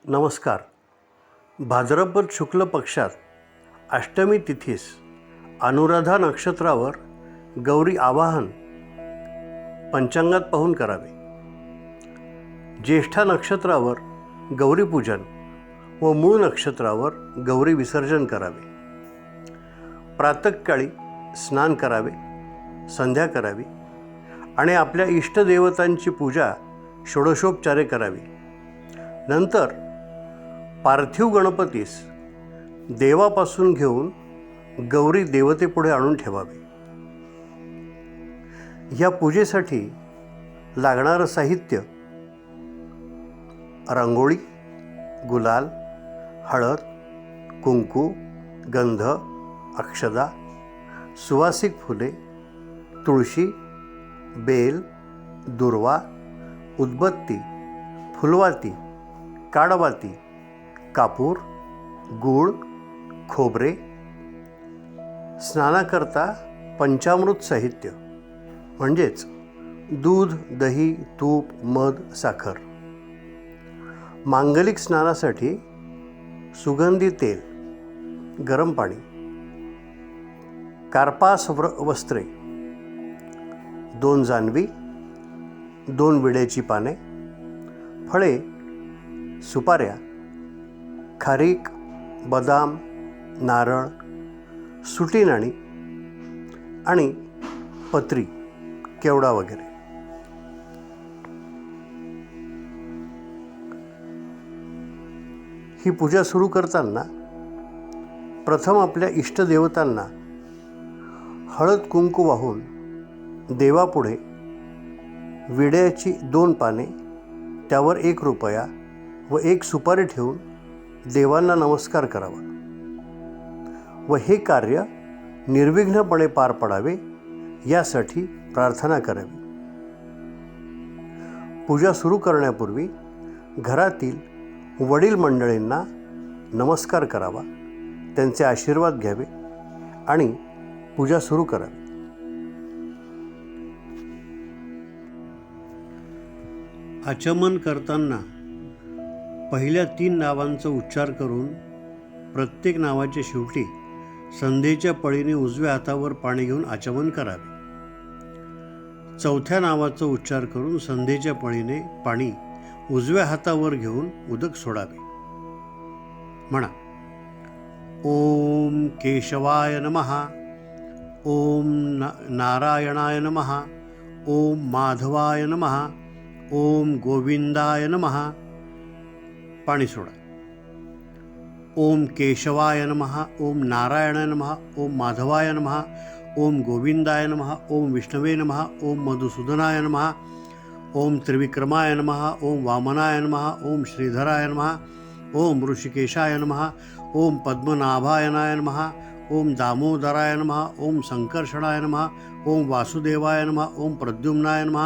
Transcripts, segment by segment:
नमस्कार. भाद्रपद शुक्ल पक्षात अष्टमी तिथीस अनुराधा नक्षत्रावर गौरी आवाहन पंचांगात पाहून करावे. ज्येष्ठा नक्षत्रावर गौरीपूजन व मूळ नक्षत्रावर गौरी विसर्जन करावे. प्रातःकाळी स्नान करावे, संध्या करावी आणि आपल्या इष्टदेवतांची पूजा षोडशोपचारे करावी. नंतर पार्थिव गणपतीस देवापासून घेऊन गौरी देवतेपुढे आणून ठेवावे. या पूजेसाठी लागणारं साहित्य: रांगोळी, गुलाल, हळद, कुंकू, गंध, अक्षदा, सुवासिक फुले, तुळशी, बेल, दुर्वा, उदबत्ती, फुलवाती, काडवाती, कापूर, गूळ, खोबरे. स्नानाकरता पंचामृत साहित्य म्हणजेच दूध, दही, तूप, मध, साखर. मांगलिक स्नानासाठी सुगंधी तेल, गरम पाणी, कार्पास वस्त्रे, 2 जानवी, 2 विड्याची पाने, फळे, सुपाऱ्या, खारीक, बदाम, नारळ, सुटी नाणी आणि पत्री, केवडा वगैरे. ही पूजा सुरू करताना प्रथम आपल्या इष्टदेवतांना हळद कुंकू वाहून देवापुढे विड्याची 2 पाने, त्यावर 1 रुपया व 1 सुपारी ठेवून देवांना नमस्कार करावा व हे कार्य निर्विघ्नपणे पार पडावे यासाठी प्रार्थना करावी. पूजा सुरू करण्यापूर्वी घरातील वडील मंडळींना नमस्कार करावा, त्यांचे आशीर्वाद घ्यावे आणि पूजा सुरू करावी. आचमन करताना पहिल्या 3 नावांचा उच्चार करून प्रत्येक नावाच्या शेवटी संध्येच्या पळीने उजव्या हातावर पाणी घेऊन आचमन करावे. 4थ्या नावाचा उच्चार करून संध्येच्या पळीने पाणी उजव्या हातावर घेऊन उदक सोडावे. म्हणा: ओम केशवाय नमः, ओम नारायणाय नमः, ओम माधवाय नमः, ओम गोविंदाय नमः. पाणी सोडा. ओम केशवाय नमः, ओम नारायणाय नमः, ओम माधवाय नमः, ओम गोविंदाय नमः, ओम विष्णवे नमः, ओम मधुसूदनाय नमः, ओम त्रिविक्रमाय नमः, ओम वामनाय नमः, ओम श्रीधराय नमः, ओम ऋषिकेशाय नमः, ओम पद्मनाभायनाय नमः, ओम दामोदराय नमः, ओम संकर्षणाय नमः, ओम वासुदेवाय नमः, ओम प्रद्युम्नाय नमः,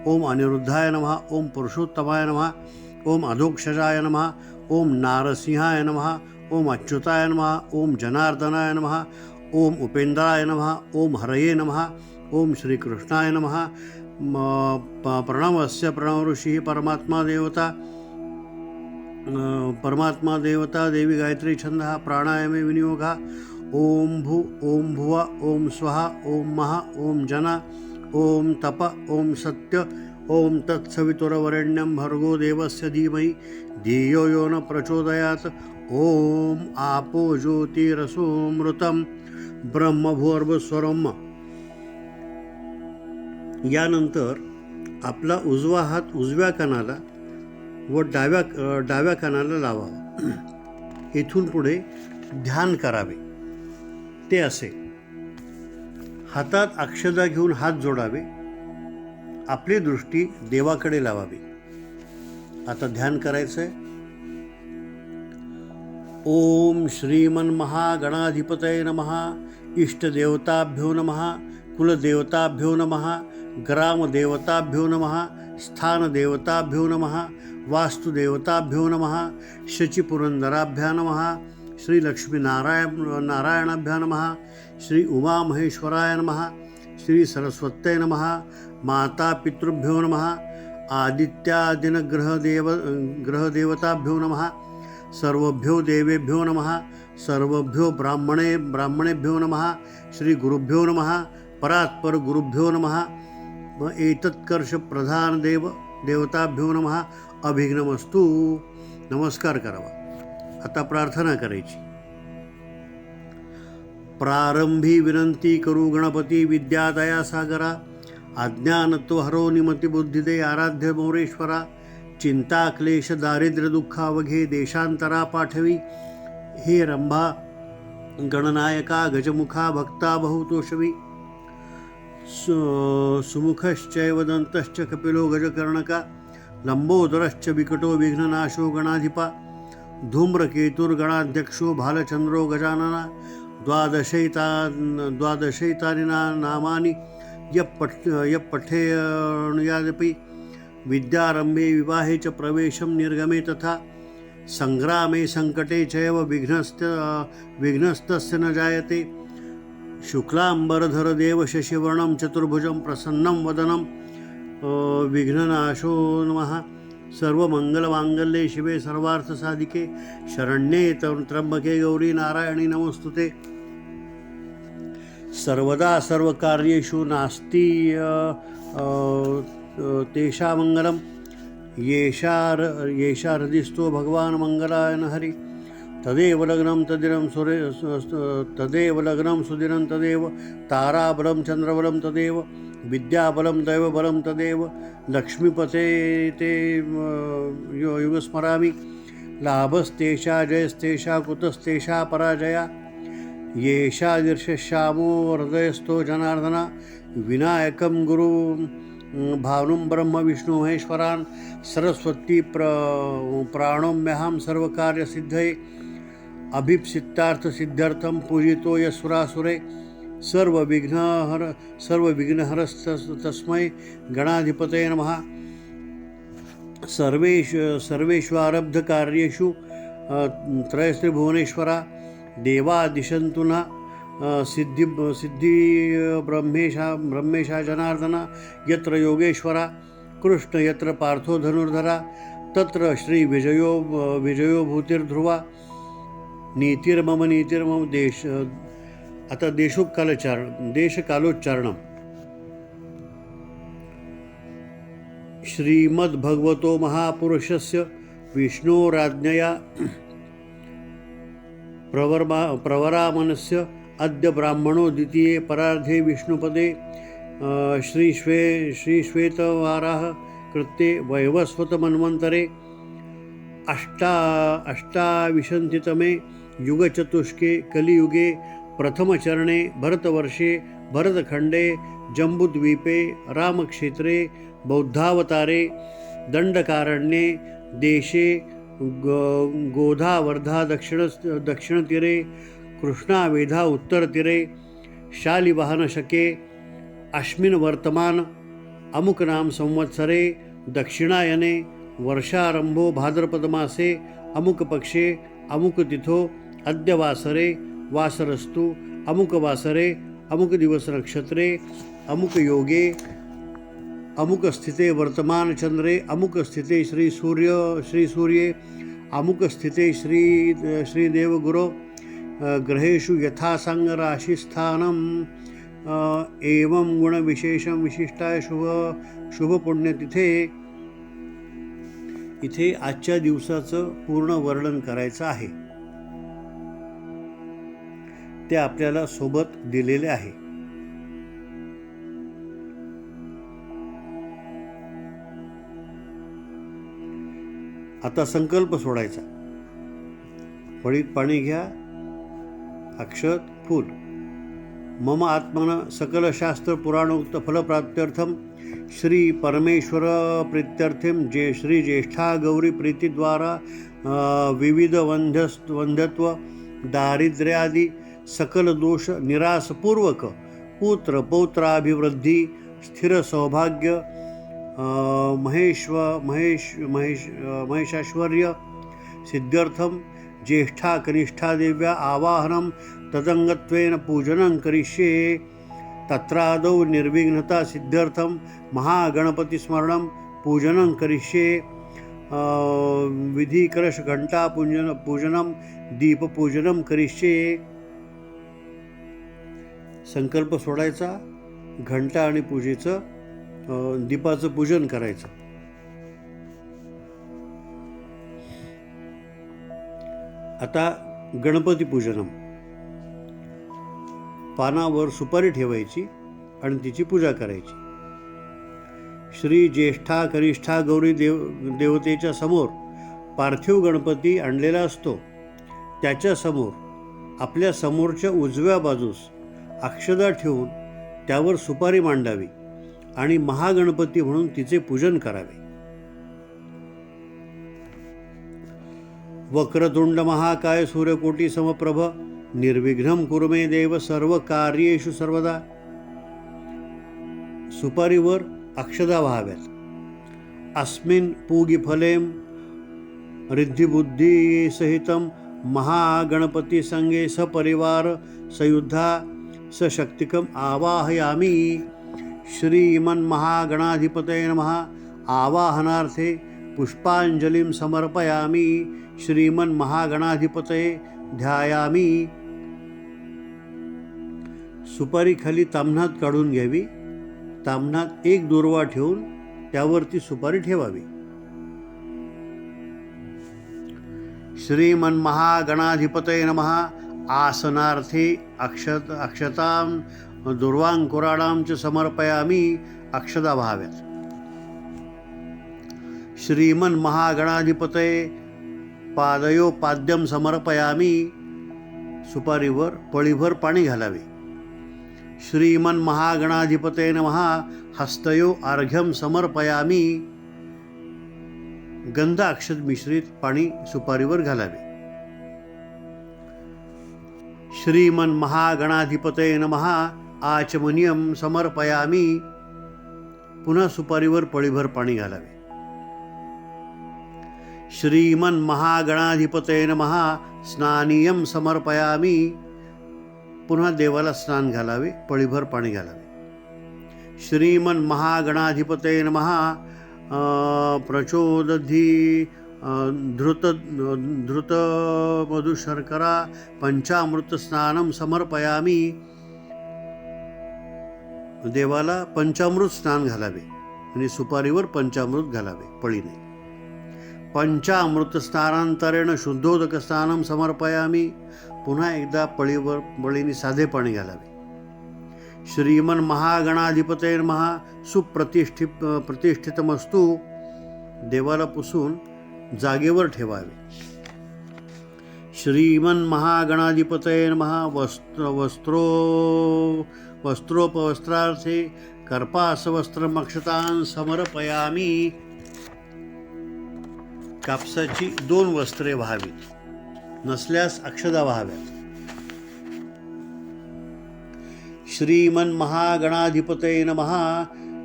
ओम अनिरुद्धाय नमः, ओम पुरुषोत्तमाय नमः, ओम अधोक्षजाय नमः, ओम नारसिंहाय नमः, ओम अच्युताय नमः, ओम जनार्दनाय नमः, ओम उपेंद्राय नमः, ओम हरये नमः, ओम श्रीकृष्णाय नमः. प्रणवस्य प्रणव ऋषी परमात्मा देवता देवी गायत्री छंदः प्राणायामे विनियोगा. ओम भू, ओम भुव, ओम स्वहा, ओम महा, ओम जना, ओम तप, ओम सत्य, ओम तत्सवितुरवरेण्यं भर्गो देवस्य धीमहि धियो यो न प्रचोदयात्. ओम आपो ज्योतिरसोमृतं ब्रह्मभूर्भुवस्वरम्. यानंतर आपला उजवा हात उजव्या कानाला व डाव्या कानाला लावावा. इथून पुढे ध्यान करावे. ते असे: हातात अक्षदा घेऊन हात जोडावे, आपली दृष्टी देवाकडे लावावी. आता ध्यान करायचं आहे. ओम श्रीमन्महागणाधिपतये नमः, इष्टदेवताभ्यो नमः, कुलदेवताभ्यो नमः, ग्रामदेवताभ्यो नमः, स्थानदेवताभ्यो नमः, वास्तुदेवताभ्यो नमः, शचीपुरंदराभ्या नमः, श्री लक्ष्मीनारायणाभ्या नमः, श्री उमामहेश्वराय नमः, श्री सरस्वत्यै नमः, माता पितृभ्यो नमः. ग्रहदेवताभ्यो नमः। सर्वभ्यो देवेभ्यो नमः। सर्वभ्यो ब्राह्मणेभ्यो नमः। श्री गुरुभ्यो नमः। परात्पर गुरुभ्यो नमः। एतत्कर्ष प्रधान देवताभ्यो नमः। अभिघ्नमस्तु. नमस्कार करावा. आता प्रार्थना करायची. प्रारंभी विनंती करू गणपती विद्यादया सागरा. अज्ञानत्व हरो निमती बुद्धिदे आराध्य मोरेश्वरा. चिंता क्लेश दारिद्र्य दुःखावघे देशांतरा पाठवी. हे रंभा गणनायका गजमुखा भक्ता बहुतोषवी. सुमुखश्चैव दन्तश्च कपिलो गजकर्णका. लंबोदरश्च विकटो विघ्ननाशो गणाधिपा. धूम्रकेतुर्गणाध्यक्षो भालचंद्रो गजानना. द्वादशैतानि नामानि यपठेयादपि. विद्यारंभे विवाहे च प्रवेशं निर्गमे तथा. संग्रामे संकटे चैव विघ्नस्तस्य न जायते. शुक्लांबरधर देव शशिवर्णं चतुर्भुजं प्रसन्नं वदनं विघ्ननाशो नमः. सर्वमंगलमांगल्ये शिवे सर्वार्थसाधिके शरण्ये त्र्यंबके गौरी नारायणी नमोस्तुते. सर्वदा सर्वकार्येषु नास्ति तेषा मंगलम. येषा हृदिस्थो भगवान् मंगलायन हरि. तदेव लग्नं सुदिनं तदेव. ताराबलं चंद्रबलं तदेव. विद्याबलं दैवबलं तदेव. लक्ष्मीपते ते युगस्मरामि. लाभस्तेषा जयस्तेषा कुतस्तेषा पराजया. येषा दीर्षश्यामो हृदयस्थो जनार्दना. विनायकं गुरु भानुं ब्रह्म विष्णु महेश्वरान्. सरस्वती प्राणोम्यहं सर्वकार्यसिद्धये. अभीप्सितार्थसिद्ध्यर्थं पूजितो यस्सुरासुरे. सर्वविघ्नहरस्तस्मै गणाधिपतये नमः. सर्वेषु आरब्धकार्येषु त्रयस्त्रिभुवनेश्वरा. देवा दिशन्तु नः सिद्धि ब्रह्मेशा जनार्दना. यत्र योगेश्वरा कृष्ण यत्र पार्थो धनुर्धरा. तत्र श्री विजयो भूतिर्ध्रुवा. नीतिर्मम देश. आता देशकालोच्चारणं. श्रीमद्भगवतो महापुरुषस्य विष्णोराज्ञया प्रवरामनस्य अद्य ब्राह्मणो द्वितीये परार्धे विष्णुपदे श्रीश्वेतवाराह कृत्ये वैवस्वतमन्वन्तरे अष्टाविंशतितमे युगचतुष्के कलियुगे प्रथमचरणे भरतवर्षे भरतखण्डे जम्बूद्वीपे रामक्षेत्रे बौद्धावतारे दण्डकारण्ये देशे गोधावर्धा दक्षिणतीरे कृष्णावेधा उत्तरतीरे शालिवाहनशके अस्मिन् वर्तमान अमुकनाम संवत्सरे दक्षिणायने वर्षारंभो भाद्रपदमासे अमुकपक्षे अमुकतिथो अद्य वासरे वासरस्तु अमुकवासरे अमुकदिवसनक्षत्रे अमुकयोगे अमुकस्थिते वर्तमानचन्द्रे अमुकस्थिते श्रीसूर्ये अमुकस्थिते श्रीदेवगुरो ग्रहेषु यथासाङ्गराशिस्थानम् एवं गुणविशेषं विशिष्टाय शुभपुण्यतिथे. इथे आजच्या दिवसाचं पूर्ण वर्णन करायचं आहे. ते आपल्याला सोबत दिलेले आहे. आता संकल्प सोडायचा. फळीत पाणी घ्या. अक्षत फूल. मम आत्मन सकल शास्त्र पुराणोक्त फलप्राप्त्यर्थम श्री परमेश्वर प्रीत्यर्थम श्री ज्येष्ठा गौरी प्रीतिद्वारा विविध वंध्यत्व दारिद्र्यादि सकल दोष निरासपूर्वक पुत्र पौत्राभिवृद्धी स्थिर सौभाग्य महेशाश्वर्य सिद्ध्यर्थम ज्येष्ठा कनिष्ठा देव्या आवाहनं तदंगत्वेन पूजनं करिष्ये. तत्रादौ निर्विघ्नता सिद्ध्यर्थं महागणपतिस्मरणं पूजनं करिष्ये, विधी कलश घंटा पूजनम दीपपूजनम करिष्ये. संकल्प सोडायचा, घंटा आणि पूजेचं दीपाचं पूजन करायचं. आता गणपती पूजनम. पानावर सुपारी ठेवायची आणि तिची पूजा करायची. श्री ज्येष्ठा कनिष्ठा गौरी देवतेच्या समोर पार्थिव गणपती आणलेला असतो. त्याच्या समोर आपल्या समोरच्या उजव्या बाजूस अक्षदा ठेवून त्यावर सुपारी मांडावी आणि महागणपती म्हणून तिचे पूजन करावे. वक्रतुंड महाकाय सूर्यकोटी समप्रभ निर्विघ्नं कुरु मे देव सर्व कार्येषु सर्वदा. सुपारीवर अक्षदा व्हाव्यात. अस्मिन् पूगी फलेम रिद्धिबुद्धी सहितं महागणपती संगे सपरिवार सयुद्धा सशक्तिकम आवाहयामी. श्रीमन्महागणाधिपतये नमः. आवाहनार्थे पुष्पांजलिं समर्पयामी. श्रीमन्महागणाधिपतये ध्यायामी. सुपारी खाली ताम्हनात काढून घ्यावी. ताम्हनात एक दुर्वा ठेवून त्यावर ती सुपारी ठेवावी. श्रीमन्महागणाधिपतये नमः. आसनार्थे अक्षतां दुर्वांकुराणां च समर्पयामी. अक्षदा व्हाव्यात. श्रीमन्महागणाधिपतये पादयो पाद्यम समर्पयामी. सुपारीवर पळीभर पाणी घालावे. श्रीमन्महागणाधिपतये नमः. हस्तयो अर्घ्यम समर्पयामी. गंध अक्षत मिश्रित पाणी सुपारीवर घालावे. श्रीमन्महागणाधिपतये नमः. आचमनीयम समर्पयामी. पुन्हा सुपारीवर पळीभर पाणी घालावे. श्रीमन्महागणाधिपतये नमः. स्नानीयम समर्पयामी. पुन्हा देवाला स्नान घालावे, पळीभर पाणी घालावे. श्रीमन्महागणाधिपतये नमः. प्रचोदधी धृत मधुशर्करा पंचामृत स्नानं समर्पयामी. देवाला पंचामृत स्नान घालावे आणि सुपारीवर पंचामृत घालावे, पळीने. पंचामृत स्नानांतरेण शुद्धोदक स्नानं समर्पयामी. पुन्हा एकदा पळीने साधे पाणी घालावे. श्रीमन्महागणाधिपतये नमः. प्रतिष्ठितमस्तु. देवाला पुसून जागेवर ठेवावे. श्रीमन्महागणाधिपतये नमः. वस्त्रोपवस्त्रार्थे कर्पासवस्त्रम् अक्षतान् समर्पयामी. कापसाची 2 वस्त्रे व्हावीत, नसल्यास अक्षदा व्हाव्यात. श्रीमन्महागणाधिपतये नमः.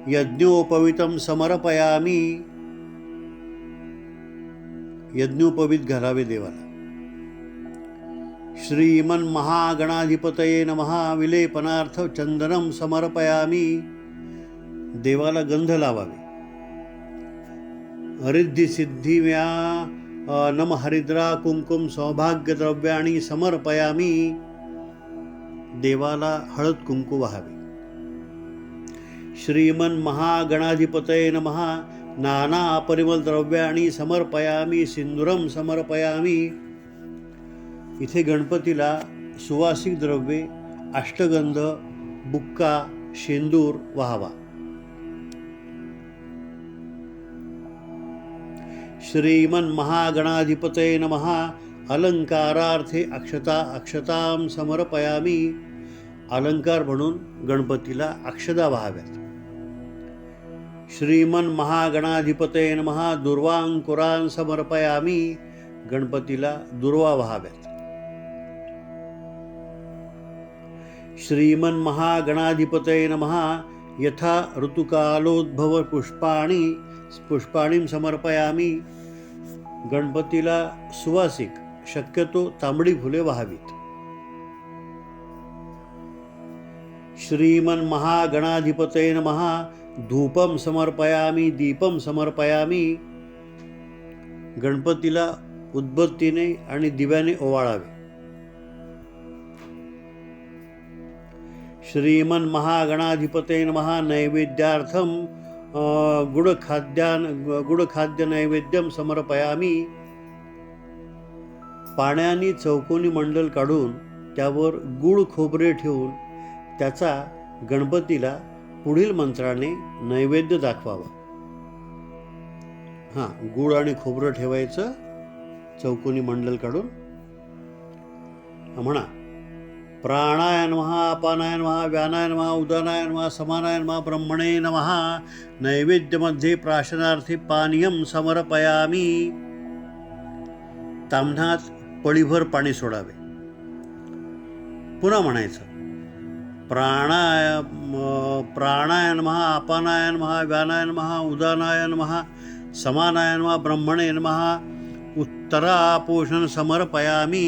यज्ञोपवीतं समर्पयामी. यज्ञोपवीत घालावे देवाला. श्रीमन्महागणाधिपतये नमः. विलेपनार्थ चंदनं समर्पयामी. देवाला गंध लावावे. रिद्धी सिद्धिव्या नम हरिद्रा कुंकुम सौभाग्यद्रव्याणि समर्पयामी. देवाला हळद कुंकू व्हावे. श्रीमन्महागणाधिपतये नमः. नाना परिमल द्रव्याणि समर्पयामी. सिंदूरम समर्पयामी. इथे गणपतीला सुवासिक द्रव्ये, अष्टगंध, बुक्का, शेंदूर व्हावा. श्रीमन्महागणाधिपतये नमः. अलंकारार्थे अक्षतां समर्पयामी. अलंकार म्हणून गणपतीला अक्षदा व्हाव्यात. श्रीमन्महागणाधिपतये नमः. दुर्वांकुरान् समर्पयामी. गणपतीला दुर्वा व्हाव्यात. श्रीमन्महागणाधिपतये नमः. यथा ऋतुकालोद्भव पुष्पाणीं समर्पयामी. गणपतीला सुवासिक, शक्यतो तांबडी फुले व्हावीत. श्रीमन्महागणाधिपतये नमः. धूपम समर्पयामी, दीपम समर्पयामी. गणपतीला उदबत्तीने आणि दिव्याने ओवाळावे. श्रीमन महागणाधिपते नमः. नैवेद्यार्थम गुडखाद्य नैवेद्यम समर्पयामी. पाण्याने चौकोनी मंडल काढून त्यावर गुळ खोबरे ठेवून त्याचा गणपतीला पुढील मंत्राने नैवेद्य दाखवावा. गुळ आणि खोबरं ठेवायचं चौकोनी मंडल काढून. म्हणा, प्राणाय नमः, अपानाय नमः, व्यानाय नमः, उदानाय नमः, समानाय नमः, ब्रह्मणे नमः. नैवेद्यमध्ये प्राशनार्थी पानीयम समर्पयामी. ताम्हणात पळीभर पाणी सोडावे. पुन्हा म्हणायचं, प्राणाय नमः, अपानाय नमः, व्यानाय नमः, उदानाय नमः, समानाय नमः, ब्रह्मणे नमः. उत्तरापोषण समर्पयामी.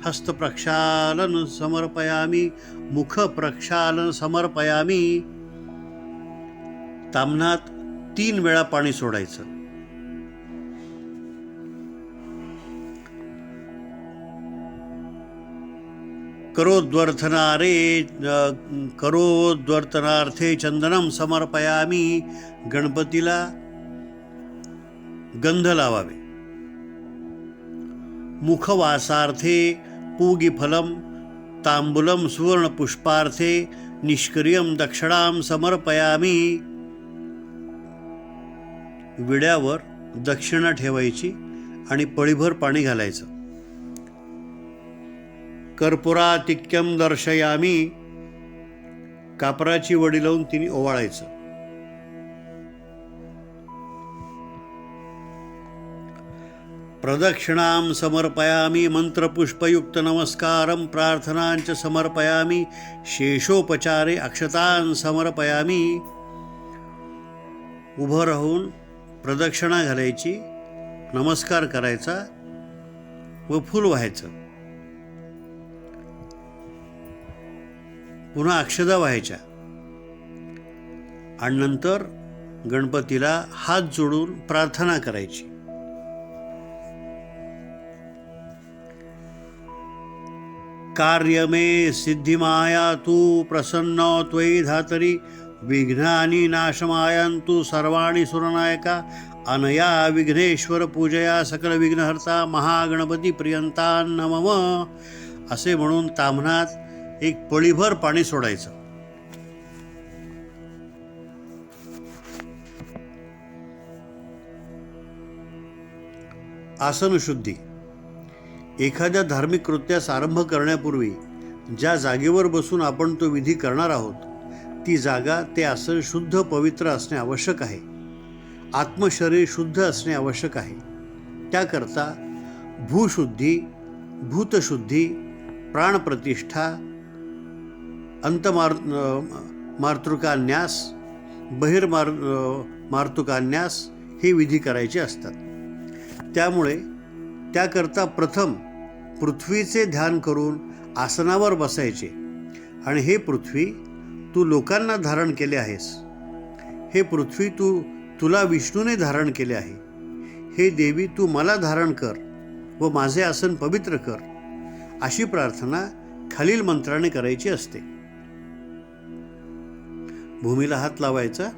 हस्तप्रक्षालन समर्पयामी. मुखप्रक्षालन समर्पयामी. ताम्हणात 3 वेळा पाणी सोडायचं. करोद्वर्तनार्थे चंदनम समर्पयामी. गणपतीला गंध लावावे. मुखवासार्थे पूगिफलम तांबूलम सुवर्णपुष्पार्थे निष्क्रियम दक्षिणाम समर्पयामी. विड्यावर दक्षिणा ठेवायची आणि पळीभर पाणी घालायचं. कर्पुरातिक्यम दर्शयामी. कापराची वडी लावून तिने ओवाळायचं. प्रदक्षिणाम समर्पयामी. मंत्रपुष्पयुक्त नमस्कारम प्रार्थनांच समर्पयामी. शेषोपचारे अक्षतां समर्पयामी. उभं राहून प्रदक्षिणा घालायची, नमस्कार करायचा व फूल व्हायचं. पुन्हा अक्षता व्हायच्या आणि नंतर गणपतीला हात जोडून प्रार्थना करायची. कार्यमे सिद्धिमाया तू प्रसन्न त्वयि धातरी. विघ्नानि नाशमायन्तु सर्वाणि सुरनायका. अनया विघ्नेश्वर पूजया सकल विघ्नहर्ता. महागणपती प्रियंतान् नमः. असे म्हणून ताम्हणात एक पळीभर पाणी सोडायचं. आसनशुद्धी. एखाद्या धार्मिक कृत्यास आरंभ करण्यापूर्वी ज्या जागेवर बसून आपण तो विधी करणार आहोत ती जागा, ते आसन शुद्ध पवित्र असणे आवश्यक आहे. आत्मशरीर शुद्ध असणे आवश्यक आहे. त्याकरता भूशुद्धी, भूतशुद्धी, प्राणप्रतिष्ठा, मार्तृकान्यास, मार्तृकान्यास हे विधी करायचे असतात. त्यामुळे त्याकरता प्रथम पृथ्वीचे ध्यान करून आसनावर बसायचे आणि हे पृथ्वी तू लोकांना धारण केले आहेस. हे पृथ्वी तुला विष्णूने धारण केले आहे. हे देवी तू मला धारण कर व माझे आसन पवित्र कर. अशी प्रार्थना खालील मंत्राने करायची असते. भूमीला हात लावायचा.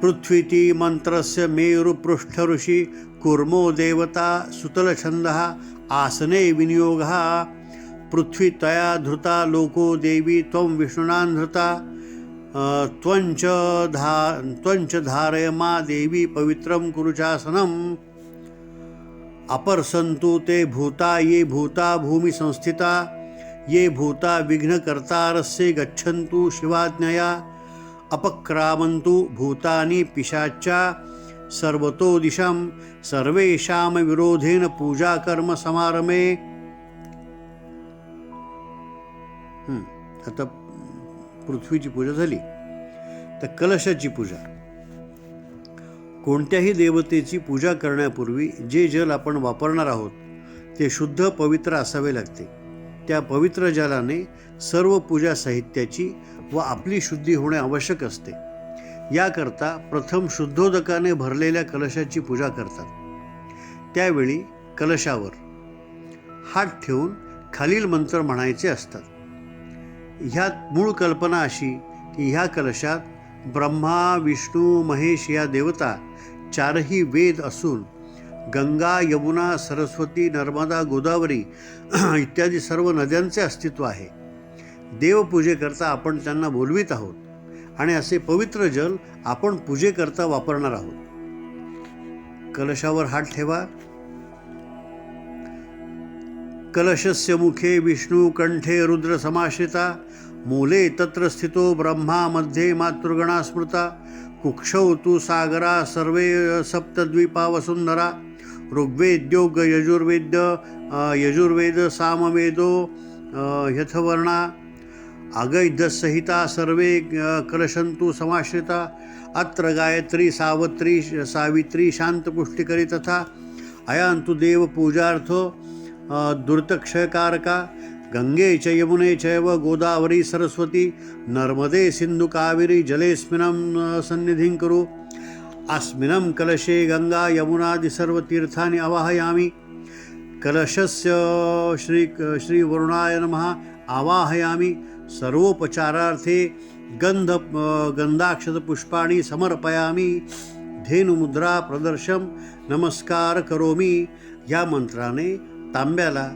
पृथ्वीती मंत्रस्य मेरुपृष्ठ ऋषी कूर्मो देवता सुतलछंदः आसने विनियोगः. पृथ्वी त्वया धृता लोको देवी त्वं विष्णुनां धृता. त्वंच धारय मा देवी पवित्रं कुरुचासनम्. अपर्सन्तु ते भूता ये भूता भूमि संस्थिता. ये भूता विघ्नकर्तारस्य गच्छन्तु शिवाज्ञया. अपक्रामन्तु भूतानि पिशाच्चा सर्वतो दिशं. सर्वेषां विरोधेन पूजा कर्म समारमे. आता पृथ्वीची पूजा झाली तर कलशाची पूजा. कोणत्याही देवतेची पूजा करण्यापूर्वी जे जल आपण वापरणार आहोत ते शुद्ध पवित्र असावे लागते. त्या पवित्र जलाने सर्व पूजा साहित्याची व आपली शुद्धी होणे आवश्यक असते. याकरता प्रथम शुद्धोदकाने भरलेल्या कलशाची पूजा करतात. त्यावेळी कलशावर हात ठेवून खालील मंत्र म्हणायचे असतात. ह्यात मूळ कल्पना अशी की ह्या कलशात ब्रह्मा, विष्णू, महेश या देवता चारही वेद असून गंगा, यमुना, सरस्वती, नर्मदा, गोदावरी इत्यादी सर्व नद्यांचे अस्तित्व आहे. देवपूजेकरता आपण त्यांना बोलवीत आहोत आणि असे पवित्र जल आपण पूजेकरता वापरणार आहोत. कलशावर हात ठेवा. कलशस्य मुखे विष्णू, कंठे रुद्र समाश्रिता, मूले तत्र स्थितो ब्रह्मा, मध्ये मातृगणा स्मृता, कुक्षौ तु सागरा, सर्वे सप्तद्वीपा वसुंधरा, ऋग्वेद्योग यजुर्वेद सामवेदो यथवर्णा, अगैधसहिता सर्वे कलशन्तु समाश्रिता, अत्र गायत्री सावित्री शांतपुष्टिकरी तथा अयांतु देव पूजार्थो दुर्तक्षयकारका, गंगे च यमुने चैव गोदावरी सरस्वती नर्मदे सिंधु कावेरी जलेस्मिनं सन्निधिं कुरु, अस्मिनं कलशे गंगा यमुनादि सर्वतीर्थानि आवाहयामि, कलशस्य श्री वरुणाय नमः आवाहयामि, सर्वोपचारार्थे गंधाक्षत पुष्पाणि समर्पयामि, धेनुमुद्रा प्रदर्शम नमस्कार करोमि. या मंत्राने तांब्याला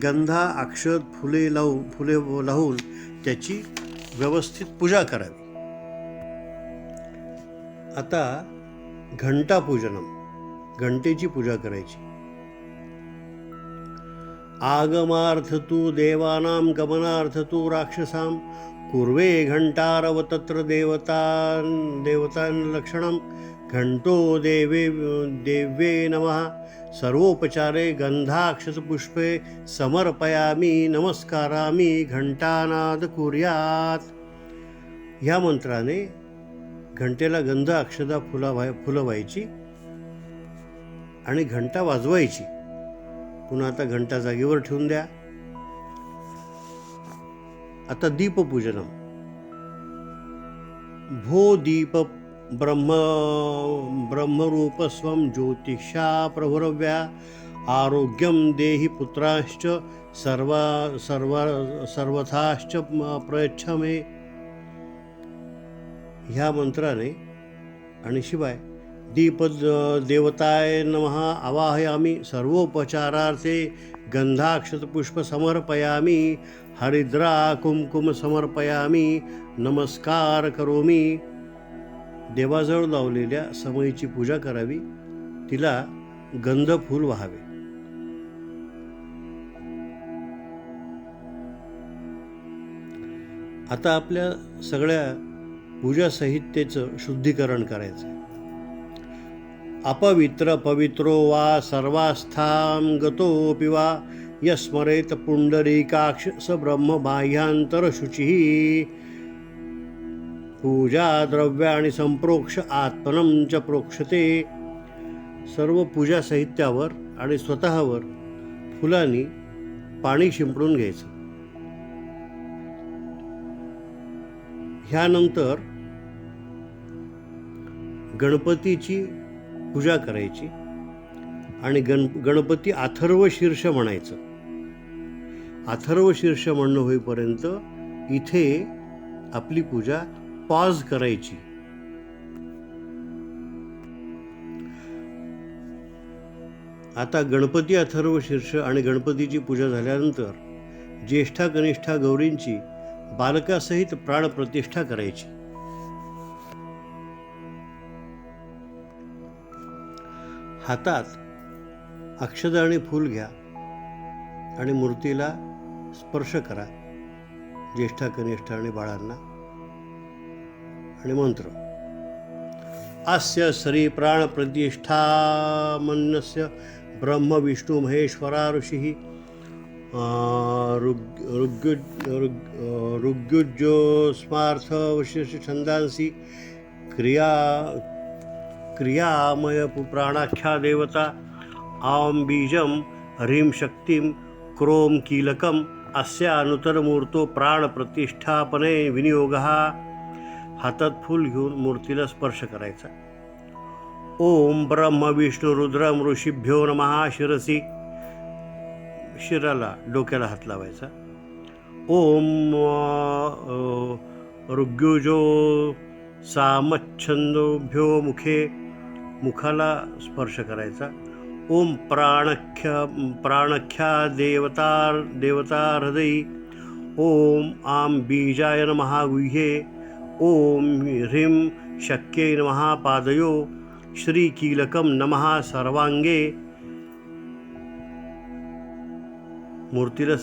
गंधा, अक्षत, फुले लावून त्याची व्यवस्थित पूजा करावी. आता घंटापूजनम, घंटेची पूजा करायची. आगमार्थ तु देवानां गमनार्थ तु राक्षसां, कुर्वे घंटारव तत्र देवतां लक्षणं, घंटो देव्ये नमः, सर्वोपचारे गंधाक्षतपुष्पे समर्पयामि, नमस्कारामि, घंटानाद कुर्यात. ह्या मंत्राने घंटेला गंध, अक्षता, फुलवायची आणि घंटा वाजवायची. पुन्हा आता घंटा जागेवर ठेवून द्या. आता दीपपूजनम. भो दीप ब्रह्मरूपस्वं ज्योतिषा प्रभुरव्या, आरोग्यम देहि पुत्राश्च सर्वथाश्च प्रयच्छ मे. ह्या मंत्राने आणि शिवाय दीप देवताय नमः आवाहयामि, सर्वोपचारार्थे गंधाक्षतपुष्प समर्पयामि, हरिद्रा कुंकुम समर्पयामि, नमस्कार करोमि. देवाजवळ लावलेल्या समईची पूजा करावी, तिला गंध फूल व्हावे. आता आपल्या सगळ्या पूजा साहित्याचं शुद्धीकरण करायचं. अपवित्र पवित्रो वा सर्वास्थां गतोऽपि वा, यस्मरेत पुंडरीकाक्ष स ब्रह्म बाह्यांतर शुचिः, पूजा द्रव्याणि संप्रोक्ष आत्मनं च प्रोक्षते. सर्व पूजा साहित्यावर आणि स्वतःवर फुलांनी पाणी शिंपडून घ्यायचं. ह्यानंतर गणपतीची पूजा करायची आणि गणपती अथर्व शीर्ष म्हणायचं. अथर्व शीर्ष म्हणणं होईपर्यंत इथे आपली पूजा पॉज करायची. आता गणपती अथर्व शीर्ष आणि गणपतीची पूजा झाल्यानंतर ज्येष्ठा कनिष्ठा गौरींची बालकासहित प्राणप्रतिष्ठा करायची. हातात अक्षता आणि फूल घ्या आणि मूर्तीला स्पर्श करा, ज्येष्ठा कनिष्ठा आणि बाळांना. आणि मंत्र. अस्य श्री प्राणप्रतिष्ठा मन्यस्य ब्रह्म विष्णु महेश्वरा ऋषिः ऋग्युज्योस्मार्थ विशेष छंदांसी क्रियामय प्राणाख्या देवता आं बीजं ह्रीं शक्तिं क्रों कीलकम् अस्या नूतनमूर्तो प्राणप्रतिष्ठापने विनियोगः हातात फूल घेऊन मूर्तीला स्पर्श करायचा. ओम ब्रह्म विष्णू रुद्रम ऋषीभ्यो नमः. शिराला डोक्याला हात लावायचा. ओम ऋग्युजो सामच्छंदोभ्यो मुखाला स्पर्श करायचा. ओम प्राणख्या देवता हृदयी. ओम आम बीजाय नमः गुह्ये. ओम ह्रीं शक्यै नमः पादयो. श्रीकीलकं नमः सर्वांगे. मूर्तीला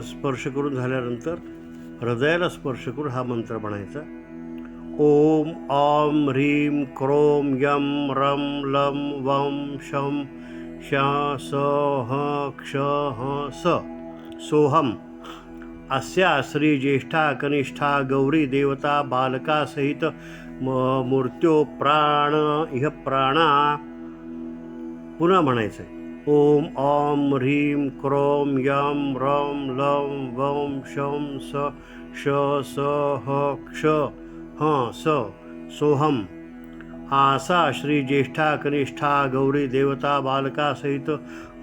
स्पर्श करून झाल्यानंतर हृदयाला स्पर्श करून हा मंत्र म्हणायचा. ओम ऑम ह्रीं क्रोम यम रम लम वम शम श स ह क्ष ह स सोहम. अस्या श्री ज्येष्ठा कनिष्ठा गौरी देवता बालका सहित मूर्त्यो प्राण इह प्राणा. पुन्हा म्हणायचं आहे. ओम ऑम ह्रीं क्रोम यम रम लम वम शम स श स ह क्ष ह स सोहम. आसा श्री ज्येष्ठा कनिष्ठा गौरी देवता बालका सहित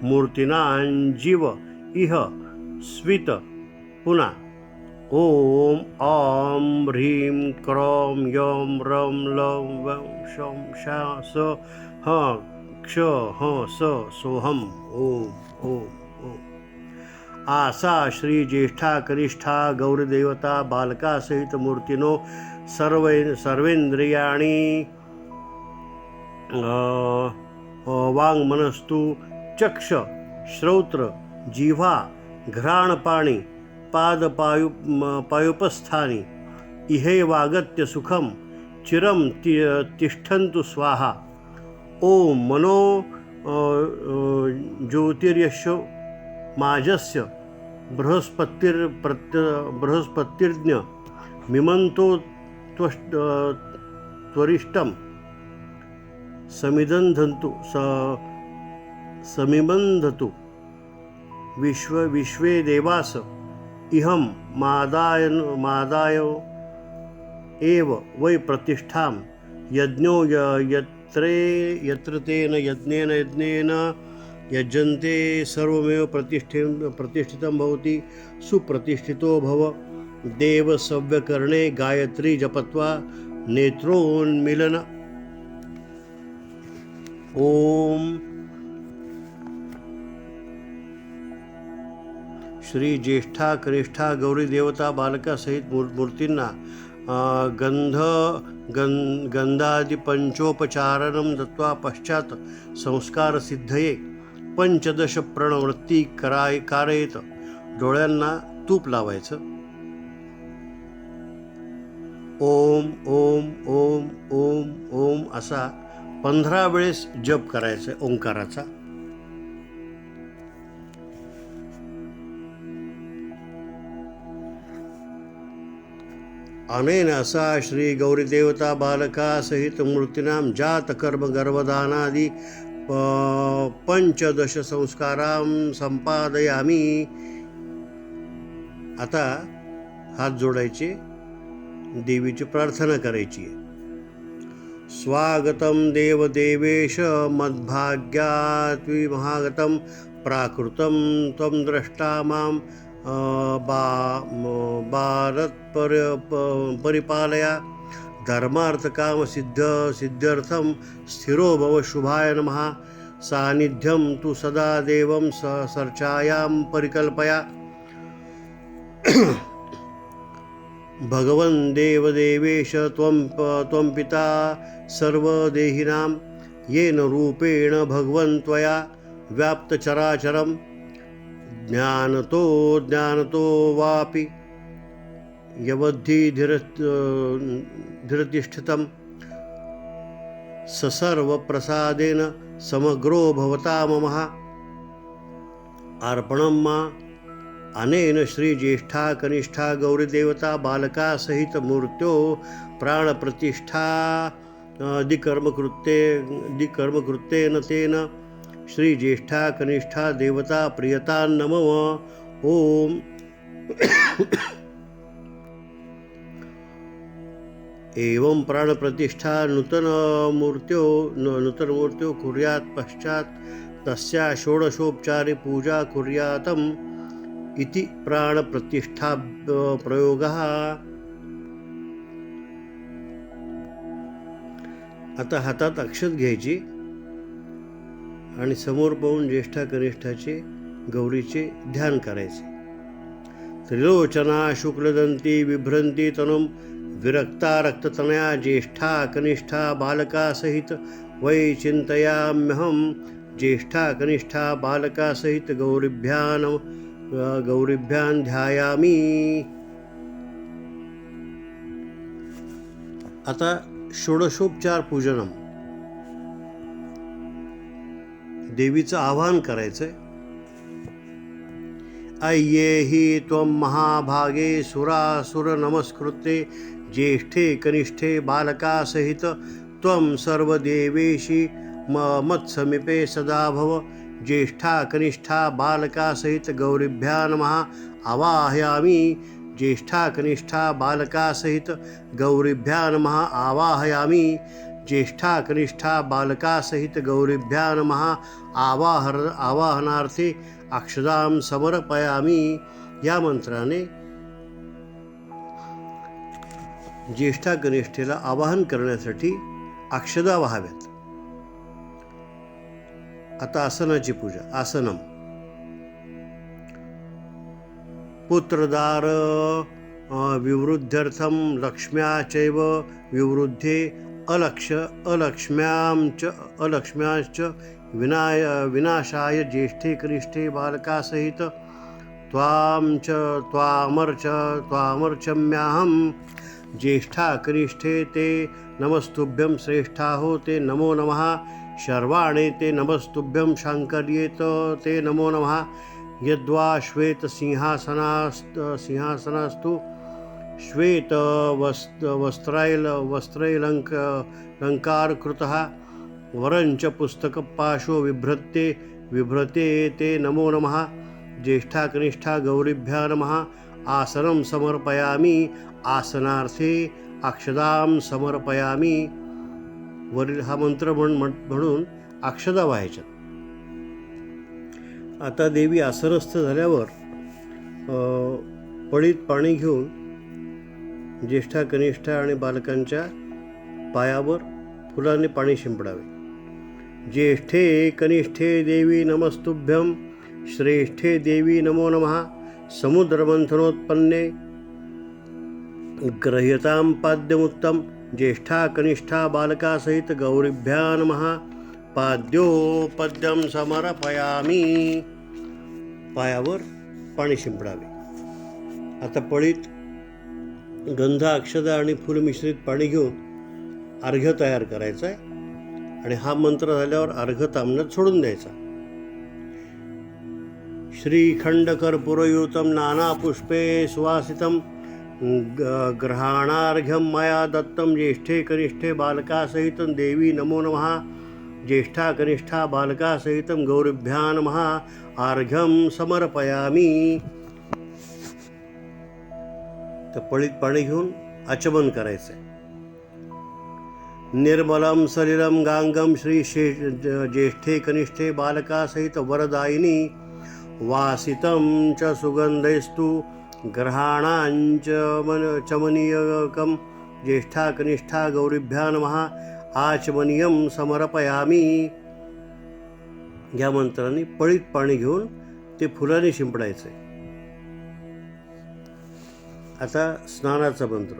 मूर्तीनांजीव इह स्वित. पुन्हा ओम ऑम ह्रीं क्रोम यम रम लम वम शम श स ह क्ष ह स सोहम. ओम ओम ओम. आसा श्री ज्येष्ठा कनिष्ठा गौरीदेवता बालका सहित मूर्तिनो सर्वेंद्रियाणी वाङ्मनस्तु चक्ष श्रौत्र जिह्वा घ्राणपाणि पायुपस्थानि इहैवागत्य सुखं चिरं तिष्ठन्तु स्वाहा. ओम मनो ज्योतिर्यशो माजस्य बृहस्पतिर्ज्ञ मिमन्तो त्वरिष्टं समिबन्धतु विश्वे देवास इहं मादाय एव वै प्रतिष्ठां. यज्ञो यत्र तेन यज्ञेन यज्जन्ते सर्वमेव प्रतिष्ठितं भवति. सुप्रतिष्ठितो भव. देव सव्यकर्णे गायत्री जपत्वा नेत्रोन्मीलन. ओम श्री ज्येष्ठा कनिष्ठा गौरी देवता बालका सहित मूर्तींना गंधादि पंचोपचारणं दत्वा पश्चात संस्कार सिद्धये 15 प्रणवृत्ती कारयेत. डोळ्यांना तूप लावायचं. ओम ओम ओम ओम ओम असा 15 वेळेस जप करायचा ओंकाराचा. अनेन असा श्री गौरीदेवता बालका सहित मूर्तीनां जात कर्म गर्भदानादि 15 संस्कारां संपादयामी. आता हात जोडायचे, देवीची प्रार्थना करायची. स्वागतं देवदेवेश मद्भाग्यात् महागतं प्राकृतं त्वं द्रष्टा मां भारत परिपालया. धर्मार्थकाम सिद्ध्यर्थं स्थिरो भव. शुभाय नमः. सानिध्यं तु सदा देवं सर्चायां परिकल्पया. भगवन् देवदेवेश त्वं पिता सर्वदेहिनां. येन रूपेण भगवन् त्वया व्याप्तचराचरं. ज्ञानतो वापि यवद्धि धीरतिष्ठितं. सर्वप्रसादेन समग्रो भवता मम. अर्पणं मा. अनेन श्री ज्येष्ठा कनिष्ठा गौरीदेवता बालका सहित मूर्त्यो प्राणप्रतिष्ठा दिकर्मकृत्येन तेन श्री ज्येष्ठा कनिष्ठा देवता प्रियता नमः. ओम एवं प्राणप्रतिष्ठा नूतनमूर्त्यो कुर्यात् पश्चात् तस्या षोडशोपचारे पूजा कुर्यातम् इति प्राणप्रतिष्ठा प्रयोगः. आता हातात अक्षत घ्यायची आणि समोर पाहून ज्येष्ठा कनिष्ठाचे गौरीचे ध्यान करायचे. त्रिलोचना शुक्लदंती बिभ्रंती तनुम विरक्ता रक्ततनया ज्येष्ठा कनिष्ठा बालका सहित वै चिंतयाम्यहम. ज्येष्ठा कनिष्ठा बालका सहित गौरीभ्यां ध्यायामी. आता षोडशोपचार पूजनम, देवीचं आवाहन करायचंय. अय्येहि त्वं महाभागे सुरासुर नमस्कृते ज्येष्ठे कनिष्ठे बालका सहित त्वं सर्वदेवेशी मत्समीपे सदा भव. ज्येष्ठा कनिष्ठा बालका सहित गौरीभ्या नमः आवाहयामि. ज्येष्ठा कनिष्ठा बालका सहित गौरीभ्या नमः आवाहयामि. ज्येष्ठा कनिष्ठा बालका सहित गौरीभ्या नमः आवाहनार्थे अक्षदां समर्पयामि. या मंत्राने ज्येष्ठा कनिष्ठेला आवाहन करण्यासाठी अक्षदा व्हाव्यात. आता आसनाची पूजा. आसनम पुत्रदार विवृद्ध्यर्थम लक्ष्म्या चैव विवृद्धे अलक्ष्म्याश्च विनाशाय ज्येष्ठे कनिष्ठे बालका सहित त्वामर्चम्याहं. ज्येष्ठा कनिष्ठे ते नमस्तुभ्यं. श्रेष्ठा हो ते नमो नमः. शर्वाणे ते नमस्तुभ्यं. शाङ्कर्येत ते नमो नमः. यद्वा श्वेत सिंहासनास्तु श्वेत वस्त्रैलङ्कारकृतः वरञ्च पुस्तकपाशो विभ्रते ते नमो नमः. ज्येष्ठा कनिष्ठा गौरीभ्या नमः. आसनं समर्पयामि. आसनार्थे अक्षदां समर्पयामि. वरील हा मंत्र म्हणून अक्षदा व्हायच्या. आता देवी आसनस्थ झाल्यावर पळीत पाणी घेऊन ज्येष्ठा कनिष्ठा आणि बालकांच्या पायावर फुलाने पाणी शिंपडावे. ज्येष्ठे कनिष्ठे देवी नमस्तुभ्यं. श्रेष्ठे देवी नमो नमः. समुद्रमंथनोत्पन्ने ग्रह्यतां पाद्यमुत्तम. ज्येष्ठा कनिष्ठा बालका सहित गौरीभ्या नमः. पाद्योपद्यं समर्पयामि. पायावर पाणी शिंपडावे. आता पळीत गंध अक्षदा आणि फुल मिश्रित पाणी घेऊन अर्घ्य तयार करायचा आहे आणि हा मंत्र झाल्यावर अर्घ्य तांबण्यात सोडून द्यायचा. श्रीखंडकर्पूरयुतं नाना पुष्पे सुवासितं ग्रहाणार्घ्यं मया दत्तं. ज्येष्ठे कनिष्ठे बालका सहितं देवी नमो नमः. ज्येष्ठा कनिष्ठा बालका सहितं गौरीभ्या नमः. अर्घ्यं समर्पयामि. तर पळीत पाणी घेऊन आचमन करायचं. निर्मलं सलिलं गांगम श्री ज्येष्ठे कनिष्ठे बालका सहित वरदायिनी. वासितं च सुगंधैस्तु ग्रहाणांच चमनीयकं. ज्येष्ठा कनिष्ठा गौरीभ्या नमः. आचमनीयं समर्पयामि. या मंत्राने पळीत पाणी घेऊन ते फुलाने शिंपडायचे. आता स्नानाचा मंत्र.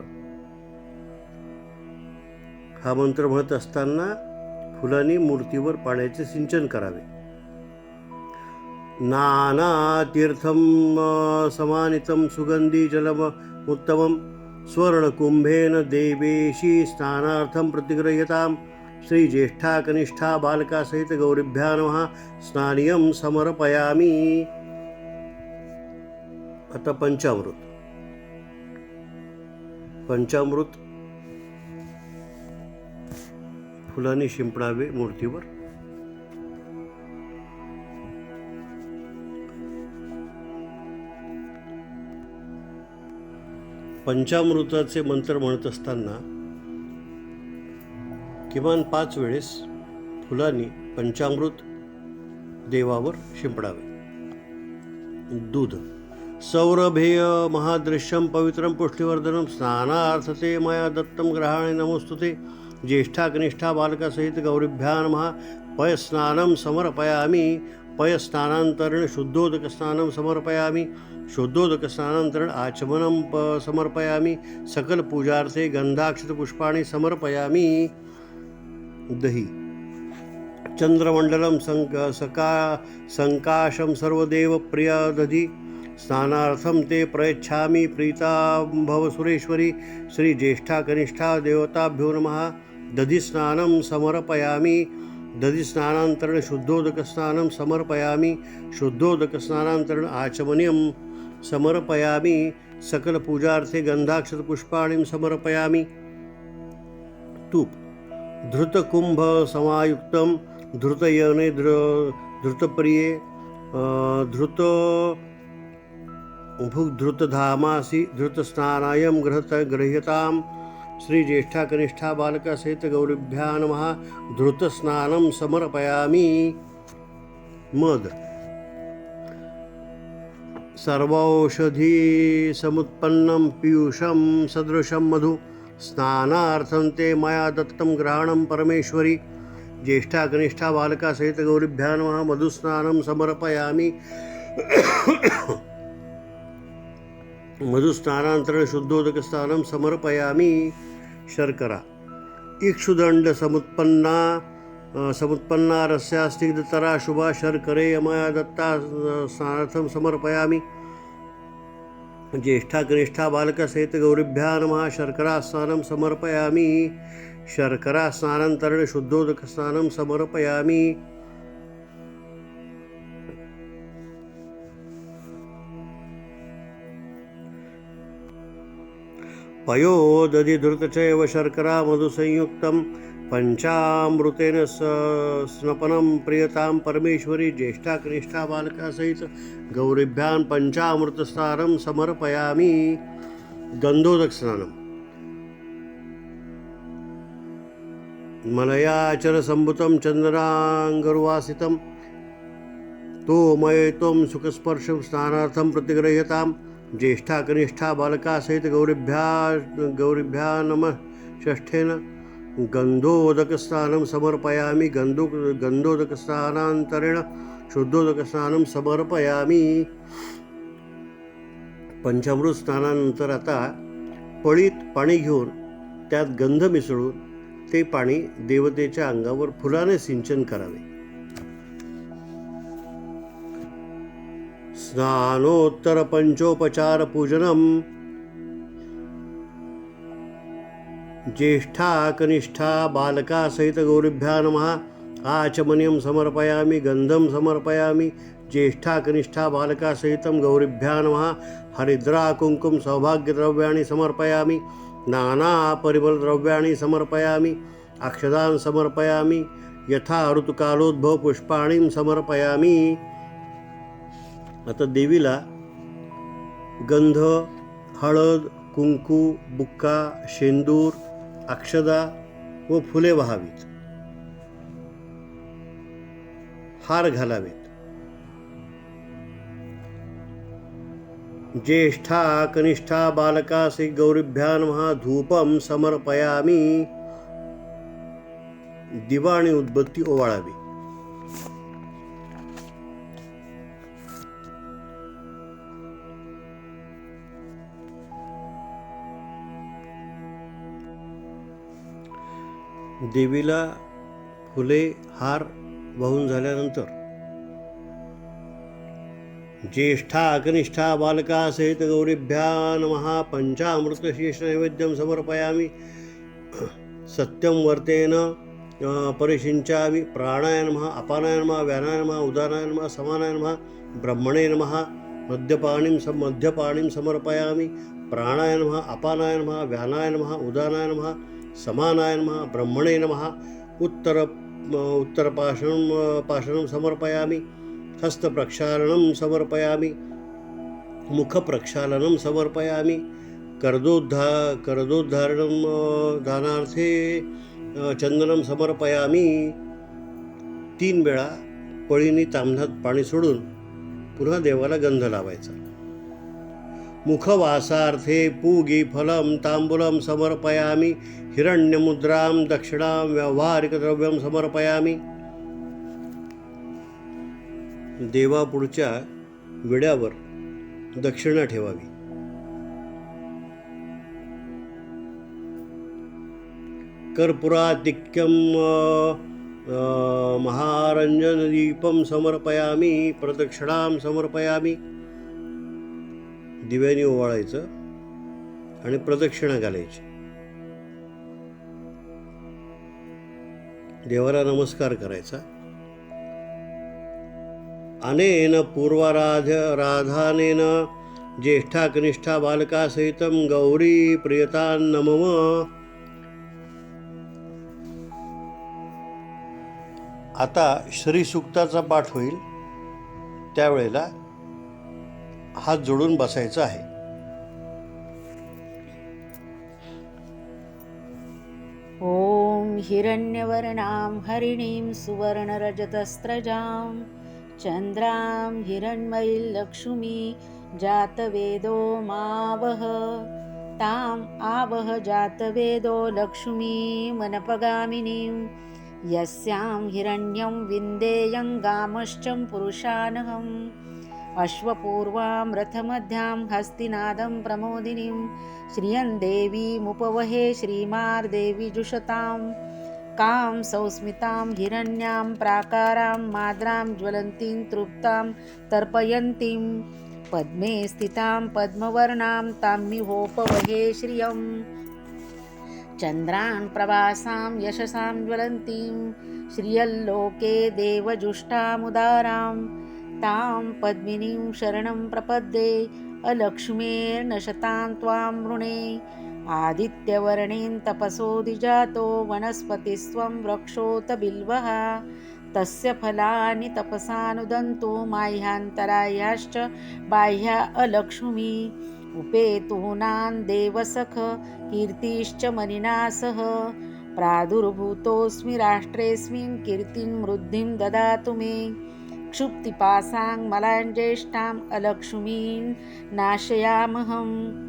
हा मंत्र म्हणत असताना फुलांनी मूर्तीवर पाण्याचे सिंचन करावे. नानातीर्थं समानितं सुगंधी जलम उत्तमं. स्वर्णकुंभेन देवेशी स्नानार्थं प्रतिगृह्यतां. श्रीज्येष्ठा कनिष्ठा बालका सहित गौरीभ्या नमः. स्नानियं समर्पयामि. आता पंचामृत. फुलांनी शिंपडावे मूर्तीवर. पंचामृताचे मंत्र म्हणत असताना किमान 5 वेळेस फुलांनी पंचामृत देवावर शिंपडावे. दूध सौरभेय महादृश्यम पवित्रम पुष्टिवर्धनम स्नानार्थते मया दत्तम ग्रहाणे नमोस्तुते. ज्येष्ठा कनिष्ठा बालकासहित गौरीभ्या नमः. पयस्नानं समर्पयामि. पयस्नानान्तरेण शुद्धोदकस्नानं समर्पयामि. शुद्धोदकस्नानान्तरेण आचमनं समर्पयामि. सकलपूजार्थे गन्धाक्षतपुष्पाणि समर्पयामि. दही चंद्रमंडलम संकाशम सर्वदेव प्रिय दधी. स्नानार्थम ते प्रयच्छामि प्रीता भव सुरेश्वरी. श्री ज्येष्ठा कनिष्ठा देवताभ्यो नमः. दधिस्नानं समर्पयामि. दधिस्नानान्तरेण शुद्धोदकस्नानं समर्पयामि. शुद्धोदकस्नानान्तरेण आचमनीयं समर्पयामि. सकलपूजार्थे गन्धाक्षतपुष्पाणि समर्पयामि. तूप धृतकुंभ समायुक्तं धृतयने धृतप्रिये धृतधामासि धृतस्नानायं गृह्यताम्. श्री ज्येष्ठा कनिष्ठा बालकासहित गौरीभ्या नमः. धृतस्नानं समर्पयामि. मध सर्वौषधी समुत्पन्नं पीयूषं सदृशं मधु. स्नानार्थं ते मया दत्तं ग्रहाणं परमेश्वरी. ज्येष्ठा कनिष्ठा बालकासहित गौरीभ्या नमः. मधुस्नानं समर्पयामि. मधुस्नानान्तरेण शुद्धोदकस्नानं समर्पयामि. शर्करा इक्षुदण्ड समुत्पन्ना रस्या स्निग्धतरा शुभा शर्करे मया दत्ता स्नानार्थं समर्पयामि. ज्येष्ठा कनिष्ठा बालकासहित गौरीभ्या नमः. शर्करा स्नानं समर्पयामि. शर्करा स्नानान्तरेण शुद्धोदकस्नानं समर्पयामि. पयोदधिधृतचैव शर्करा मधुसंयुक्तं पंचामृतेन स्नपनं प्रियतां परमेश्वरी. ज्येष्ठा कनिष्ठा बालकासहित गौरीभ्यां पंचामृतस्नानं समर्पयामि. गंधोदकस्नानं मलयाचलसम्भुतं चन्द्राङ्गुर्वासितं तोमयत्वं सुखस्पर्शं स्नानार्थं प्रतिगृह्यताम्. ज्येष्ठा कनिष्ठा बालकासहित गौरीभ्या नमः. षष्ठेन गन्धोदकस्नानं समर्पयामि. गन्धोदकस्नानान्तरेण शुद्धोदकस्नानं समर्पयामि. पंचामृत स्नानानंतर आता पळीत पाणी घेऊन त्यात गंध मिसळून ते पाणी देवतेच्या अंगावर फुलाने सिंचन करावे. स्नानोत्तर पंचोपचार पूजनम. ज्येष्ठा कनिष्ठा बालकासहित गौरीभ्या नमः. आचमनीयं समर्पयामि. गंधं समर्पयामि. ज्येष्ठा कनिष्ठा बालकासहितं गौरीभ्या नमः. हरिद्रा कुंकुम सौभाग्यद्रव्याणि समर्पयामि. नाना परिमलद्रव्याणि समर्पयामि. अक्षदान् समर्पयामि. यथा ऋतुकालोद्भव पुष्पाणि समर्पयामि. आता देवीला गंध, हळद, कुंकू, बुक्का, शेंदूर, अक्षदा व फुले वाहावीत. हार घालावेत. ज्येष्ठा कनिष्ठा बालकासि गौरीभ्या नमः. धूपं समर्पयामि. दिवा आणि उदबत्ती ओवाळावी. देवीला फुले हार वाहून झाल्यानंतर ज्येष्ठा कनिष्ठा बालकासहित गौरीभ्या नमः. पंचामृतशीर्ष नैवेद्यं समर्पयामि. सत्यं वर्तेन परिषिञ्चामि. प्राणाय नमः. अपानाय नमः. व्यानाय नमः. उदानाय नमः. समानाय नमः. ब्रह्मणे नमः. मध्यपाणिं समर्पयामि. प्राणाय नमः. अपानाय नमः. व्यानाय नमः. उदानाय नमः. समानाय नमः. ब्रह्मणे नमः. उत्तरपाशनं समर्पयामि. हस्तप्रक्षालनं समर्पयामि. मुखप्रक्षालनं समर्पयामि. करदोद्धारणं दानार्थे चंदनम समर्पयामी 3 वेळा पळीनी ताम्हात पाणी सोडून पुन्हा देवाला गंध लावायचा. मुखवासार्थे पूगी फलम तांबूलम समर्पयामी हिरण्यमुद्राम दक्षिणाम व्यावहारिकद्रव्यम समर्पयामी. देवापुढच्या विड्यावर दक्षिणा ठेवावी. कर्पुराधिक्यम महारंजनदीपम समर्पयामी प्रदक्षिणाम समर्पयामी. दिव्याने ओवाळायचं आणि प्रदक्षिणा घालायची. देवाला नमस्कार करायचा. अनेन पूर्वाराधानेन ज्येष्ठा कनिष्ठा बालका सहितम गौरी प्रियतान्नमम. आता श्रीसूक्ताचा पाठ होईल, त्यावेळेला हात जोडून बसायचं आहे. ओम हिरण्यवर्णां हरिणीं सुवर्णरजतस्रजां चंद्रां हिरण्मयीं लक्ष्मी जातवेदो मावह. तां आवह जातवेदो लक्ष्मी मनपगामिनीं यस्यां हिरण्यं विन्देयं गामश्चं पुरुषानहम्. अश्वपूर्वां रथमध्यां हस्तिनादं प्रमोदिनीं श्रियं देवीमुपवहे श्रीमार्देवी जुषतां. कां सौस्मितां हिरण्यां प्राकारां माद्रां ज्वलन्तीं तृप्तां तर्पयन्तीं पद्मे स्थितां पद्मवर्णां ताम्मिहोपवहे श्रियं. चन्द्रान् प्रवासां यशसां ज्वलन्तीं श्रियल्लोके देवजुष्टामुदारां. तां पद्मिनीं शरणं प्रपद्ये अलक्ष्मीर्नशतां त्वां वृणे. आदित्यवर्णेन तपसोऽधिजातो वनस्पतिस्त्वं वृक्षोत बिल्वः. तस्य फलानि तपसानुदन्तु माह्यान्तरायाश्च बाह्या अलक्ष्मी. उपेतूनां देवसख कीर्तिश्च मनिना सह. प्रादुर्भूतोऽस्मि राष्ट्रेऽस्मिन् कीर्तिं वृद्धिं ददातु मे. क्षुप्तिपासां मलाञ्ज्येष्ठाम् अलक्ष्मीं नाशयामहम्.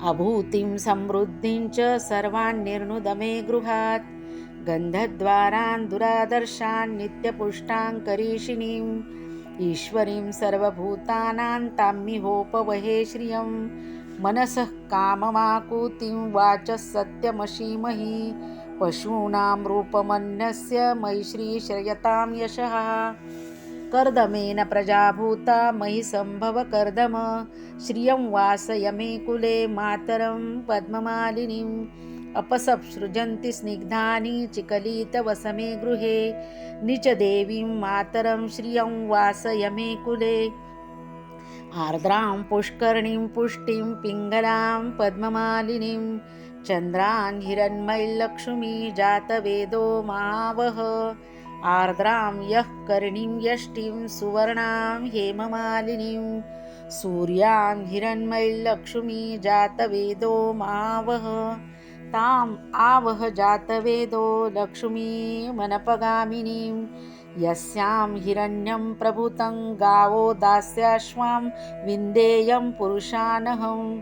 अभूतिं समृद्धिं च सर्वान् निर्नुद मे गृहात्. गन्धद्वारान् दुरादर्शान् नित्यपुष्टां करीषिणीम्. ईश्वरीं सर्वभूतानां ताम्मिहोपवहे श्रियं. मनसः काममाकुतिं वाचः सत्यमशीमहि. पशूनां रूपमन्यस्य मयि श्रीश्रयतां यशः. कर्दमेन प्रजाभूता मयि सम्भव कर्दम. श्रियं वासय मे कुले मातरं पद्ममालिनीम्. अपसृजन्ति स्निग्धानि चिकलितवसमे गृहे. निचदेवीं मातरं श्रियं वासय मे कुले. आर्द्रां पुष्करणीं पुष्टिं पिङ्गलां पद्ममालिनीं. चन्द्रान् हिरण्मयीलक्ष्मी जातवेदो मावह. आर्द्रां यः कर्णीं यष्टिं सुवर्णां हेममालिनीं. सूर्यां हिरण्मयीलक्ष्मी जातवेदो मावह. ताम् आवह जातवेदो लक्ष्मी मनपगामिनीं. यस्यां हिरण्यं प्रभुतं गावो दास्याश्वां विन्देयं पुरुषानहम्.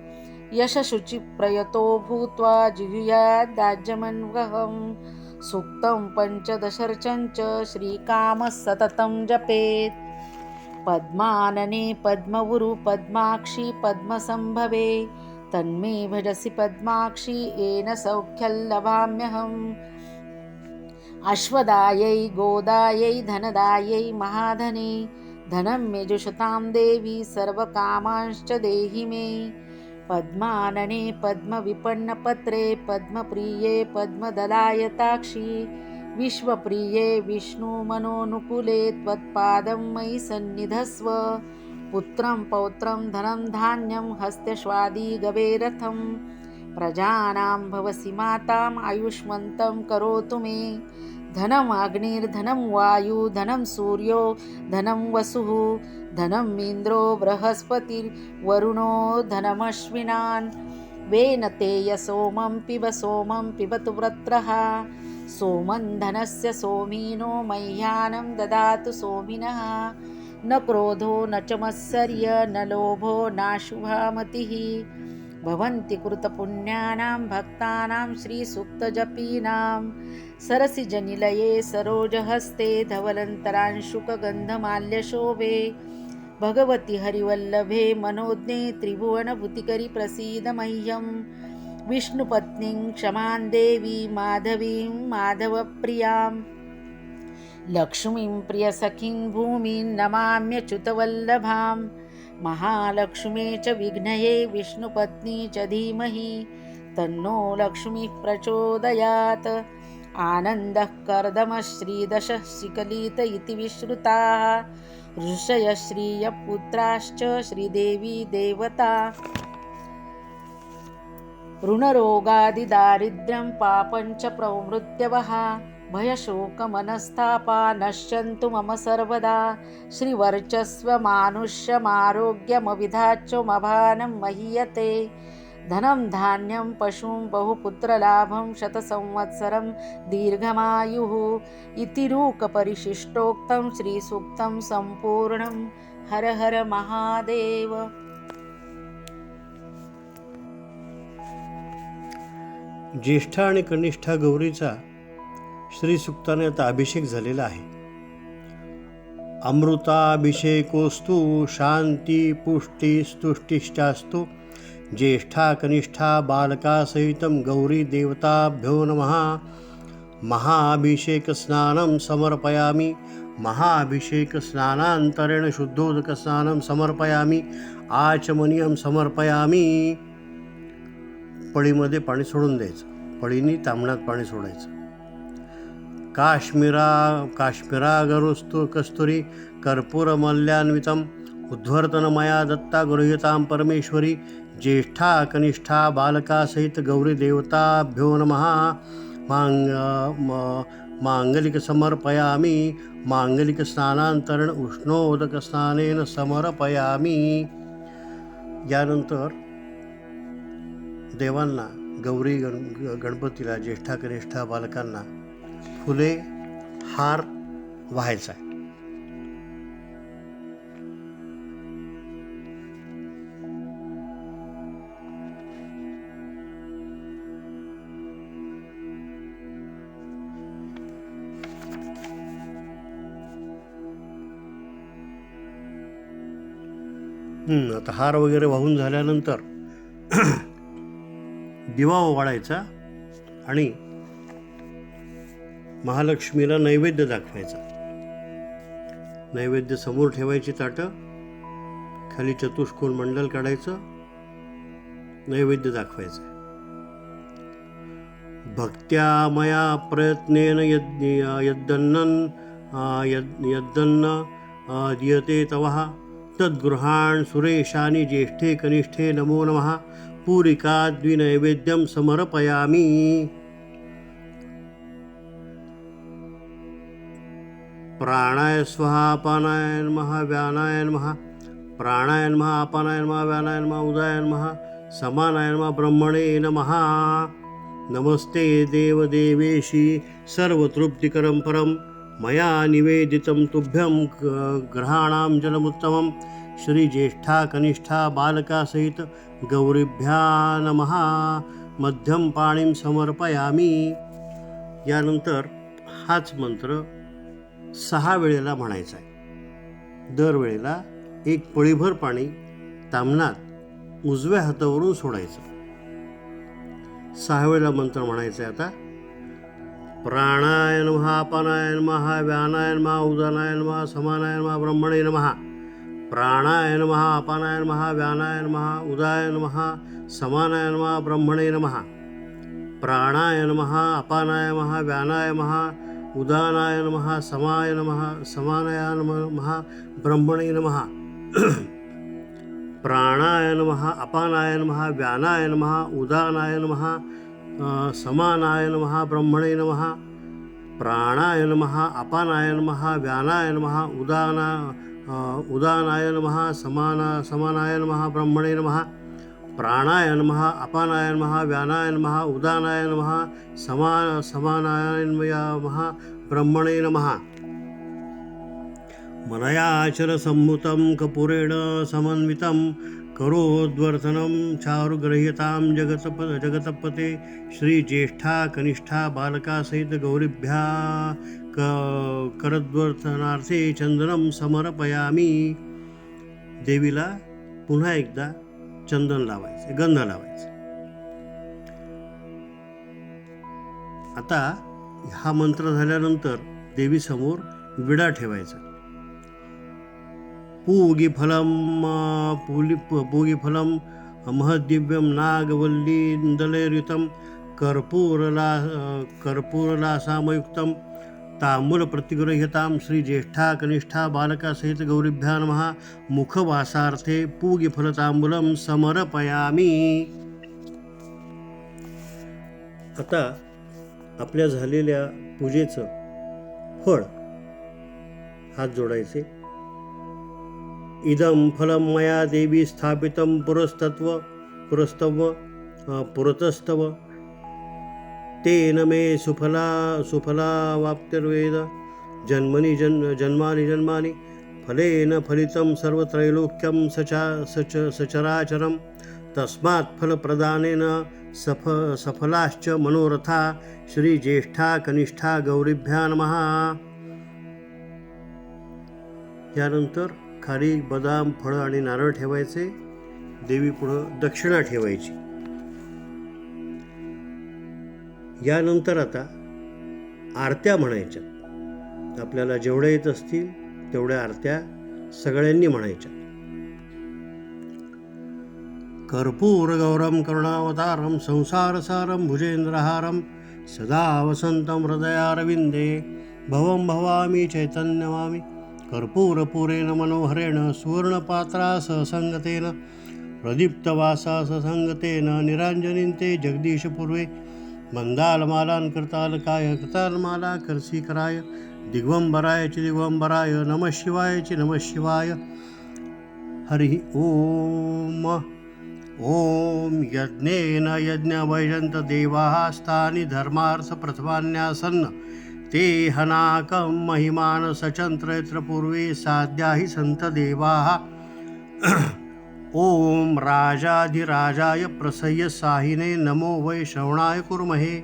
यशशुचिप्रयतो भूत्वा जिहुयाद्दाज्यमन्वहम्. सूक्तं पञ्चदशर्चं च श्रीकामः सततं जपेत्. पद्मानने पद्मवुरु पद्माक्षी पद्मसम्भवे. तन्मे भजसि पद्माक्षी येन सौख्यं लभाम्यहम्. अश्वदायै गोदायै धनदायै महाधने. धनं मे जुषतां देवी सर्वकामांश्च देहि मे. पद्मानने पद्मविपन्नपत्रे पद्मप्रिये पद्मदलायताक्षी. विश्वप्रिये विष्णुमनोनुकूले त्वत्पादं मयि सन्निधस्व. पुत्रं पौत्रं धनं धान्यं हस्त्यश्वादी गवेरथं. प्रजानां भवसि माताम् आयुष्मन्तं करोतु मे. धनम् अग्निर्धनं वायु धनं सूर्यो धनं वसुः. धनम् इन्द्रो बृहस्पतिर्वरुणो धनमश्विनान्. वेनतेय सोमं पिबतु व्रत्रः सोमं धनस्य सोमिनो मह्यानं ददातु सोमिनः न क्रोधो न च मत्सर्य न लोभो नाशुभा मतिः भवन्ति कृतपुण्यानां भक्तानां श्रीसूक्तजपीनां सरसिजनिलये सरोजहस्ते धवलन्तरांशुकगन्धमाल्यशोभे भगवति हरिवल्लभे मनोज्ञे त्रिभुवनभूतिकरि प्रसीद मह्यं विष्णुपत्नीं क्षमां देवी माधवीं माधवप्रियां लक्ष्मीं प्रियसखीं भूमिं नमाम्यच्युतवल्लभां महालक्ष्मी च विघ्नये विष्णुपत्नी च धीमहि तन्नो लक्ष्मीः प्रचोदयात् आनन्दः कर्दमः श्रीदशः शिकलित इति विश्रुताः ऋषयः श्रियपुत्राश्च श्रीदेवी देवता ऋणरोगादिदारिद्र्यं पापं च प्रमृत्यवः भयशोकमनस्तापा नश्यन्तु मम सर्वदा श्रीवर्चस्वमानुष्यमारोग्यमविधाच्यमभानं महीयते धनं धान्यं पशुं बहुपुत्रलाभं शतसंवत्सरं दीर्घमायुः इति रूकपरिशिष्टोक्तं श्रीसूक्तं सम्पूर्णं हर हर महादेव। ज्येष्ठा आणि कनिष्ठा गौरीचा श्रीसूक्ताने आता अभिषेक झालेला आहे. अमृताभिषेकोस्तु शांती पुष्टी स्तुष्टिश्चास्तु ज्येष्ठा कनिष्ठा बालकासहितं गौरी देवताभ्यो नमः. महाअभिषेकस्नानं समर्पयामि. महाअभिषेकस्नानान्तरेण शुद्धोदकस्नानं समर्पयामि. आचमनीयं समर्पयामि. पळीमध्ये पाणी सोडून द्यायचं. पळीनी तांबण्यात पाणी सोडायचं. काश्मीरागरुस्तु कस्तुरी कर्पूरमल्यान्वितम् उद्वर्तन मया दत्ता गृह्यतां परमेश्वरी. ज्येष्ठा कनिष्ठा बालकासहित गौरी देवताभ्यो नमः. मांगलिकसमर्पयामि. मांगलिकस्नानान्तरेण उष्णोदकस्नानेन समर्पयामि. यानंतर देवांना, गौरी गणपतीला, ज्येष्ठा कनिष्ठा बालकांना फुले हार व्हायचा आहे. आता हार वगैरे वाहून झाल्यानंतर दिवा ओवाळायचा आणि महालक्ष्मीला नैवेद्य दाखवायचा. नैवेद्य समोर ठेवायची ताटं, खाली चतुष्कोण मंडल काढायचं, नैवेद्य दाखवायचं. भक्त्या मया प्रयत्नेन यद्दन्न दीयते तवः तद्गृहाण सुरेशानि ज्येष्ठे कनिष्ठे नमो नमः. पूरिकाद्विनैवेद्यं समर्पयामि. प्राणाय स्वाहा अपानाय नमः व्यानाय नमः. प्राणाय नमः अपानाय नमः व्यानाय नमः उदाय नमः समानाय नमः ब्रह्मणे नमः. नमस्ते देवदेवेशी सर्वतृप्तिकरं परं मया निवेदितं तुभ्यं ग्रहाणां जलमुत्तमं. श्रीज्येष्ठा कनिष्ठा बालकासहित गौरीभ्या नमः. मध्यम पाणीं समर्पयामि. यानंतर हाच मंत्र 6 वेळेला म्हणायचा आहे. दरवेळेला एक पळीभर पाणी ताम्हणात उजव्या हातावरून सोडायचं. 6 वेळेला मंत्र म्हणायचा आहे. आता प्राणाय नमः अपानाय नमः व्यानाय नमः उदानाय नमः समानाय नमः ब्रह्मणे नमः. प्राणाय नमः अपानाय नमः व्यानाय नमः उदाय नमः समानाय नमः ब्रह्मणे नमः. प्राणाय नमः अपानाय नमः व्यानाय नमः उदानाय नमः समाय नमः समानाय नमः ब्रह्मणे नमः. प्राणाय नमः अपानाय नमः व्यानाय नमः उदानाय नमः समानाय नमः ब्रह्मणे नमः. प्राणाय नमः अपानाय नमः व्यानाय नमः उदानाय नमः समानाय नमः ब्रह्मणे नमः. प्राणाय नमः अपानाय नमः व्यानाय नमः उदानाय नमः समानाय नमः ब्रह्मणे नमः मनयाचर सम्मुतं कपूरेण समन्वितं करोद्वर्धनं चारुगृह्यतां जगतपते श्रीज्येष्ठा कनिष्ठा बालका सहित गौरीभ्या करद्वर्धनार्थे चंदनं समर्पयामी. देवीला पुन्हा एकदा चंदन लावायचे, गंध लावायचे. आता हा मंत्र झाल्यानंतर देवीसमोर विडा ठेवायचा. पूगिफलं महद्दिव्यं नागवल्लीन्दलैर्युतं कर्पूरलासामयुक्तं ताम्बूलप्रतिगृह्यतां श्रीज्येष्ठा कनिष्ठा बालका सहित गौरीभ्या नमः मुखवासार्थे पूगिफलताम्बूलं समर्पयामी. आता आपल्या झालेल्या पूजेचं फळ हात जोडायचे. इदं फलं मया देवी स्थापितं पुरतस्तव तेन मे सुफला वाप्तिर्वेद जन्मानि फलेन फलितं सर्वत्रैलोक्यं सचराचरं तस्मात् फलप्रदानेन सफलाश्च मनोरथा श्रीज्येष्ठा कनिष्ठा गौरीभ्या नमः. यानंतर खाली बदाम फळं आणि नारळ ठेवायचे. देवी पुढं दक्षिणा ठेवायची. यानंतर आता आरत्या म्हणायच्या. आपल्याला जेवढ्या येत असतील तेवढ्या आरत्या सगळ्यांनी म्हणायच्या. कर्पूरगौरं करुणावतारं संसारसारं भुजेन्द्रहारं सदा वसन्तं हृदयारविन्दे भवं भवामि चैतन्यमामि. कर्पूरपूरेण मनोहरेण सुवर्णपात्रा ससंगतेन प्रदीप्तवासा ससंगतेन निराञ्जनीं ते जगदीशपूर्वे मन्दालमालान्कृतालकाय कृतालमाला करसीकराय दिग्वंबराय च दिग्वंबराय नमः शिवाय च नमः शिवाय. हरि ओम. ओम यज्ञेन यज्ञवैजन्त देवाः स्थानि धर्मार्थ प्रथमान्यासन्न ते हनाकं महिमान सचंत्रयत्र पूर्वे साध्या हि संत देवाः. ओम राजाधिराजाय प्रसह्य साहिने नमो वै श्रवणाय कुर्महे.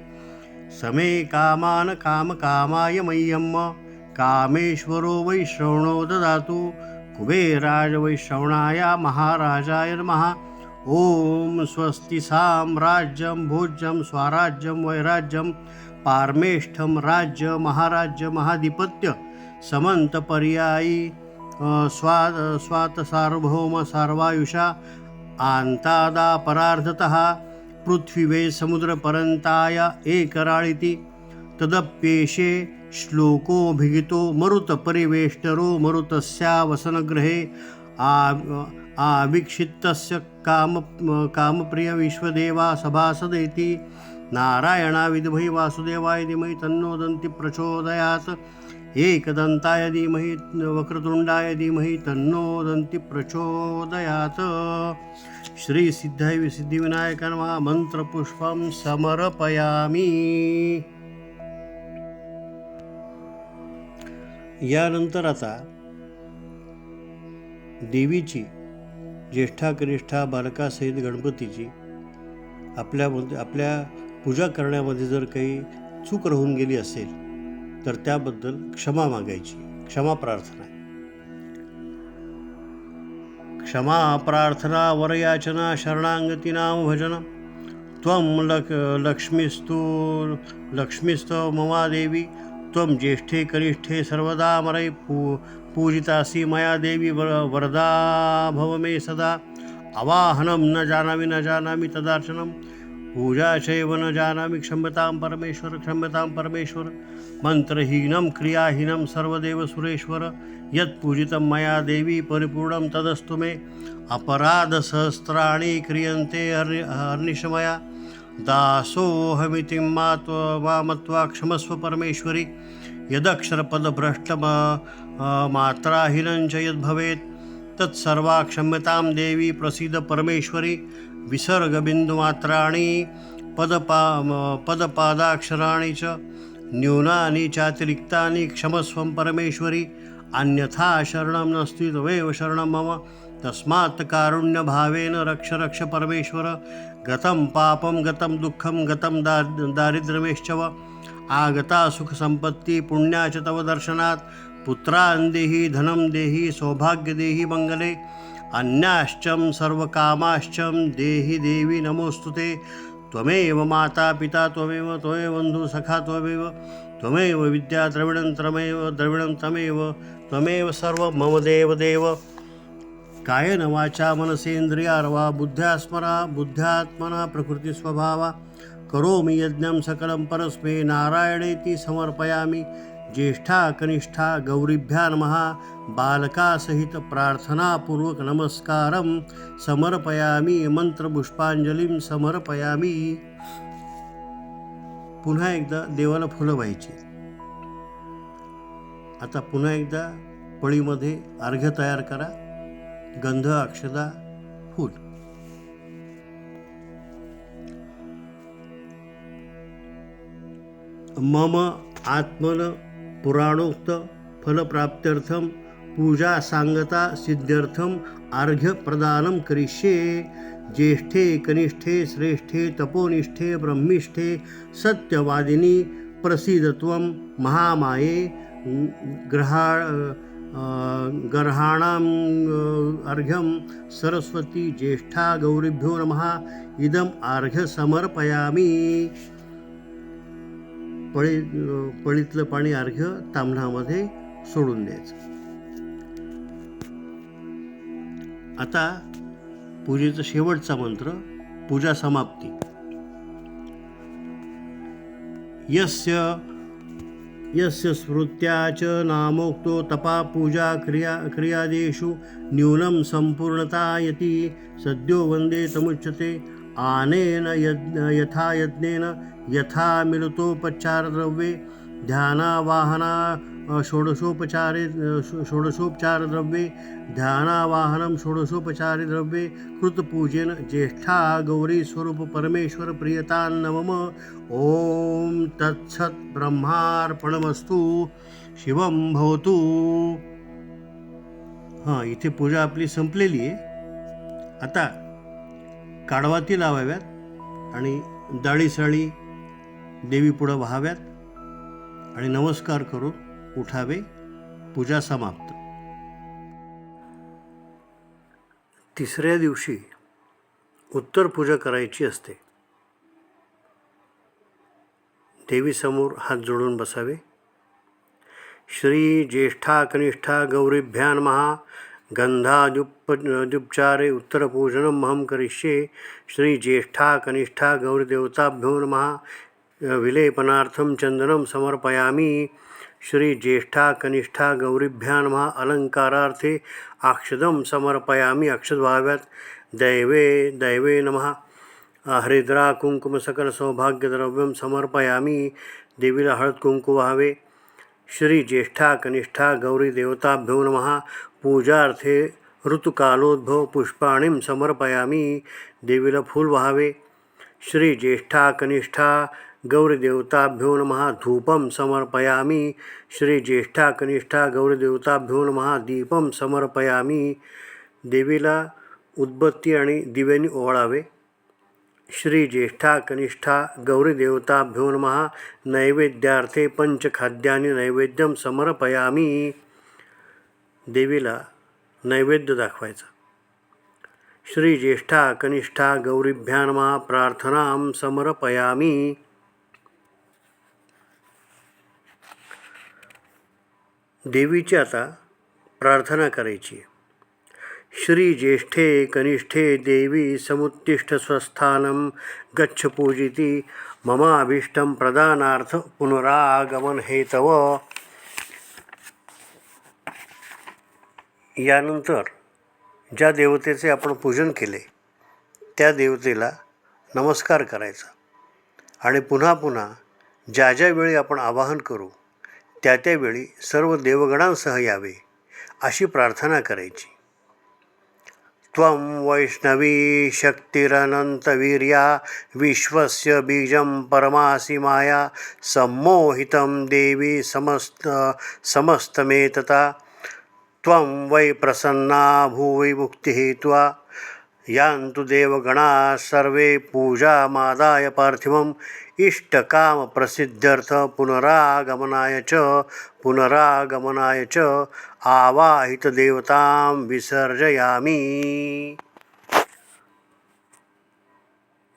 समे कामान कामकामाय मह्यम कामेश्वरो वै श्रवणो ददातु. कुबेराज वै श्रवणाय महाराजाय नमः. ओम स्वस्ति साम्राज्यं भोज्यं स्वराज्यं वैराज्यं पारमेष्ठं राज्य महाराज्य महाधिपत्य समंत पर्यायी स्वात सार्वभौम सार्वायुषा आंतादा परार्धतः पृथ्वीवे समुद्रपरंताय एकराळिति तदप्येषे श्लोकोभिगितो मरुतपरिवेष्टरो मरुतस्या वसनगृहे आविक्षिप्तस्य कामप्रिय विश्वदेवा सभासदेति. नारायणा विद्महे वासुदेवाय धीमहि तन्नो दन्ति प्रचोदयात्. एकदन्ताय धीमहि वक्रतुण्डाय धीमहि तन्नो दन्ति प्रचोदयात्. श्री सिद्धाय सिद्धिविनायक नमः. मंत्रपुष्पं समर्पयामि. यानंतर आता देवीची ज्येष्ठा कनिष्ठा बालका सहित गणपतीची आपल्या पूजा करण्यामध्ये जर काही चूक राहून गेली असेल तर त्याबद्दल क्षमा मागायची. क्षमा प्रार्थना. क्षमा प्रार्थना वरयाचना शरणांगतीनां भजन. त्वं लक्ष्मीस्तव ममा देवी. त्वं ज्येष्ठे कनिष्ठे सर्वदा मरै पूजितासि मया देवी वरदा भव मे सदा. अवाहनं न जानामि तदार्चनं पूजा चैव न जानामि क्षम्यतां परमेश्वर. मंत्रहीनं क्रियाहीनं सर्वदेव सुरेश्वर. यत्पूजितं मया देवी परिपूर्णं तदस्तु मे. अपराधसहस्राणि क्रियन्ते हर्निशमया. दासोऽहमिति मामत्वा क्षमस्व परमेश्वरि. यदक्षरपदभ्रष्टमात्राहीनं च यद्भवेत् तत्सर्वा क्षम्यतां देवी प्रसीद परमेश्वरी विसर्गबिन्दुमात्राणि पदपादाक्षराणि च न्यूनानि चातिरिक्तानि क्षमस्वं परमेश्वरी अन्यथा शरणं नास्ति त्वमेव शरणं मम तस्मात् कारुण्यभावेन रक्ष रक्ष परमेश्वर गतं पापं गतं दुःखं गतं दारिद्र्यमेश्चव आगता सुखसम्पत्ति पुण्या च तव दर्शनात् पुत्रान् देहि धनं देहि सौभाग्य देहि मङ्गले अन्याश्चं सर्वकामाश्चं देहि देवी नमोस्तुते त्वमेव माता पिता त्वमेव बन्धु सखा त्वमेव विद्या द्रविणं त्वमेव सर्व मम देव कायेन वाचा मनसेन्द्रियार्वा बुद्ध्यात्मना प्रकृतिस्वभावा करोमि यज्ञं सकलं परस्मै नारायणेति समर्पयामि ज्येष्ठा कनिष्ठा गौरीभ्या नमः बालकासहित प्रार्थनापूर्वक नमस्कारं समर्पयामि मंत्रपुष्पांजलीं समर्पयामि. पुन्हा एकदा देवाला फुलं व्हायची. आता पुन्हा एकदा पळीमध्ये अर्घ्य तयार करा. गंध अक्षदा फूल. मम आत्मन पुराणोक्त फलप्राप्त्यर्थं पूजा सांगता सिद्ध्यर्थम अर्घ्य प्रदानं करिष्ये. ज्येष्ठे कनिष्ठे श्रेष्ठे तपोनिष्ठे ब्रह्मिष्ठे सत्यवादिनी प्रसीदत्वं महामाये गर्हाणां अर्घ्यं सरस्वती ज्येष्ठा गौरीभ्यो नमः इदम् अर्घ्य समर्पयामि. पळीतलं पाणी अर्घ्य ताम्हणामध्ये सोडून द्यायचं. आता पूजेचा शेवटचा मंत्र पूजा समाप्ती. यस्य स्मृत्या च नामोक्तो तपा पूजा क्रियादेषु न्यूनं संपूर्णतायति सद्यो वन्दे तमुच्यते. आनेन यथा यज्ञेन यथा मिलितोपचारद्रव्ये ध्यानावाहना षोडशोपचारद्रव्ये ध्यानावाहनं षोडशोपचारे द्रव्ये कृतपूजेन ज्येष्ठा गौरी स्वरूप परमेश्वर प्रियतान्नमम. ओम तत्सत् ब्रह्मार्पणमस्तु. शिवं भवतु. हां, इथे पूजा आपली संपलेली आहे. आता काढवाती लावाव्यात आणि डाळीसाळी देवी पुढं व्हाव्यात आणि नमस्कार करून उठावे. पूजा समाप्त. तिसऱ्या दिवशी उत्तर पूजा करायची असते. देवीसमोर हात जोडून बसावे. श्री ज्येष्ठा कनिष्ठा गौरीभ्या नमः गंधाद्युपचारे उत्तरपूजनम् अहं करिष्ये. श्री ज्येष्ठा कनिष्ठा गौरीदेवताभ्यो नमः विलेपनार्थं चन्दनं समर्पयामि. श्री ज्येष्ठा कनिष्ठा गौरीभ्या नमः अलंकारार्थे अक्षदं समर्पयामि. अक्षद व्हाव्यात. दैवे नमः हरिद्रा कुंकुम सकल सौभाग्यद्रव्यं समर्पयामि. देवीला हळद कुंकू व्हावे. श्री ज्येष्ठा कनिष्ठा गौरी देवताभ्यो नमः पूजार्थे ऋतुकालोद्भव पुष्पाणिं समर्पयामि. देवीला फूल व्हावे. श्री ज्येष्ठा कनिष्ठा गौरी देवताभ्यो नमः धूपं समर्पयामि. श्री ज्येष्ठा कनिष्ठा गौरी देवताभ्यो नमः दीपं समर्पयामि. देवीला उदबत्ती आणि दिव्यांनी ओवाळावे. श्री ज्येष्ठा कनिष्ठा गौरी देवताभ्यो नमः नैवेद्यार्थे पंचखाद्यानि नैवेद्यं समर्पयामि. देवीला नैवेद्य दाखवायचा. श्री ज्येष्ठा कनिष्ठा गौरीभ्या नमः प्रार्थनां समर्पयामि. देवीची आता प्रार्थना करायची. श्री ज्येष्ठे कनिष्ठे देवी समुत्तिष्ठ स्वस्थानं गच्छ पूजिति ममाभीष्टं प्रदानार्थ पुनरागमन हेतव. यानंतर ज्या देवतेचे आपण पूजन केले त्या देवतेला नमस्कार करायचा आणि पुन्हा पुन्हा ज्या वेळी आपण आवाहन करू त्या वेळी सर्व देवगणांसह यावे अशी प्रार्थना करायची. त्वं वैष्णवी शक्तिरनन्तवीर्या विश्वस्य बीजं परमासि माया सम्मोहितं देवी समस्तमेतता त्वं वै प्रसन्ना भुवि मुक्तिहेत्वा यान्तु देवगणाः सर्वे पूजामादाय पार्थिवम् इष्टकामप्रसिद्ध्यर्थ पुनरागमनाय च आवाहितदेवतां विसर्जयामि.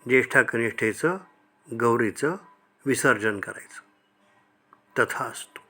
ज्येष्ठा कनिष्ठेचं गौरीचं विसर्जन करायचं. तथास्तु.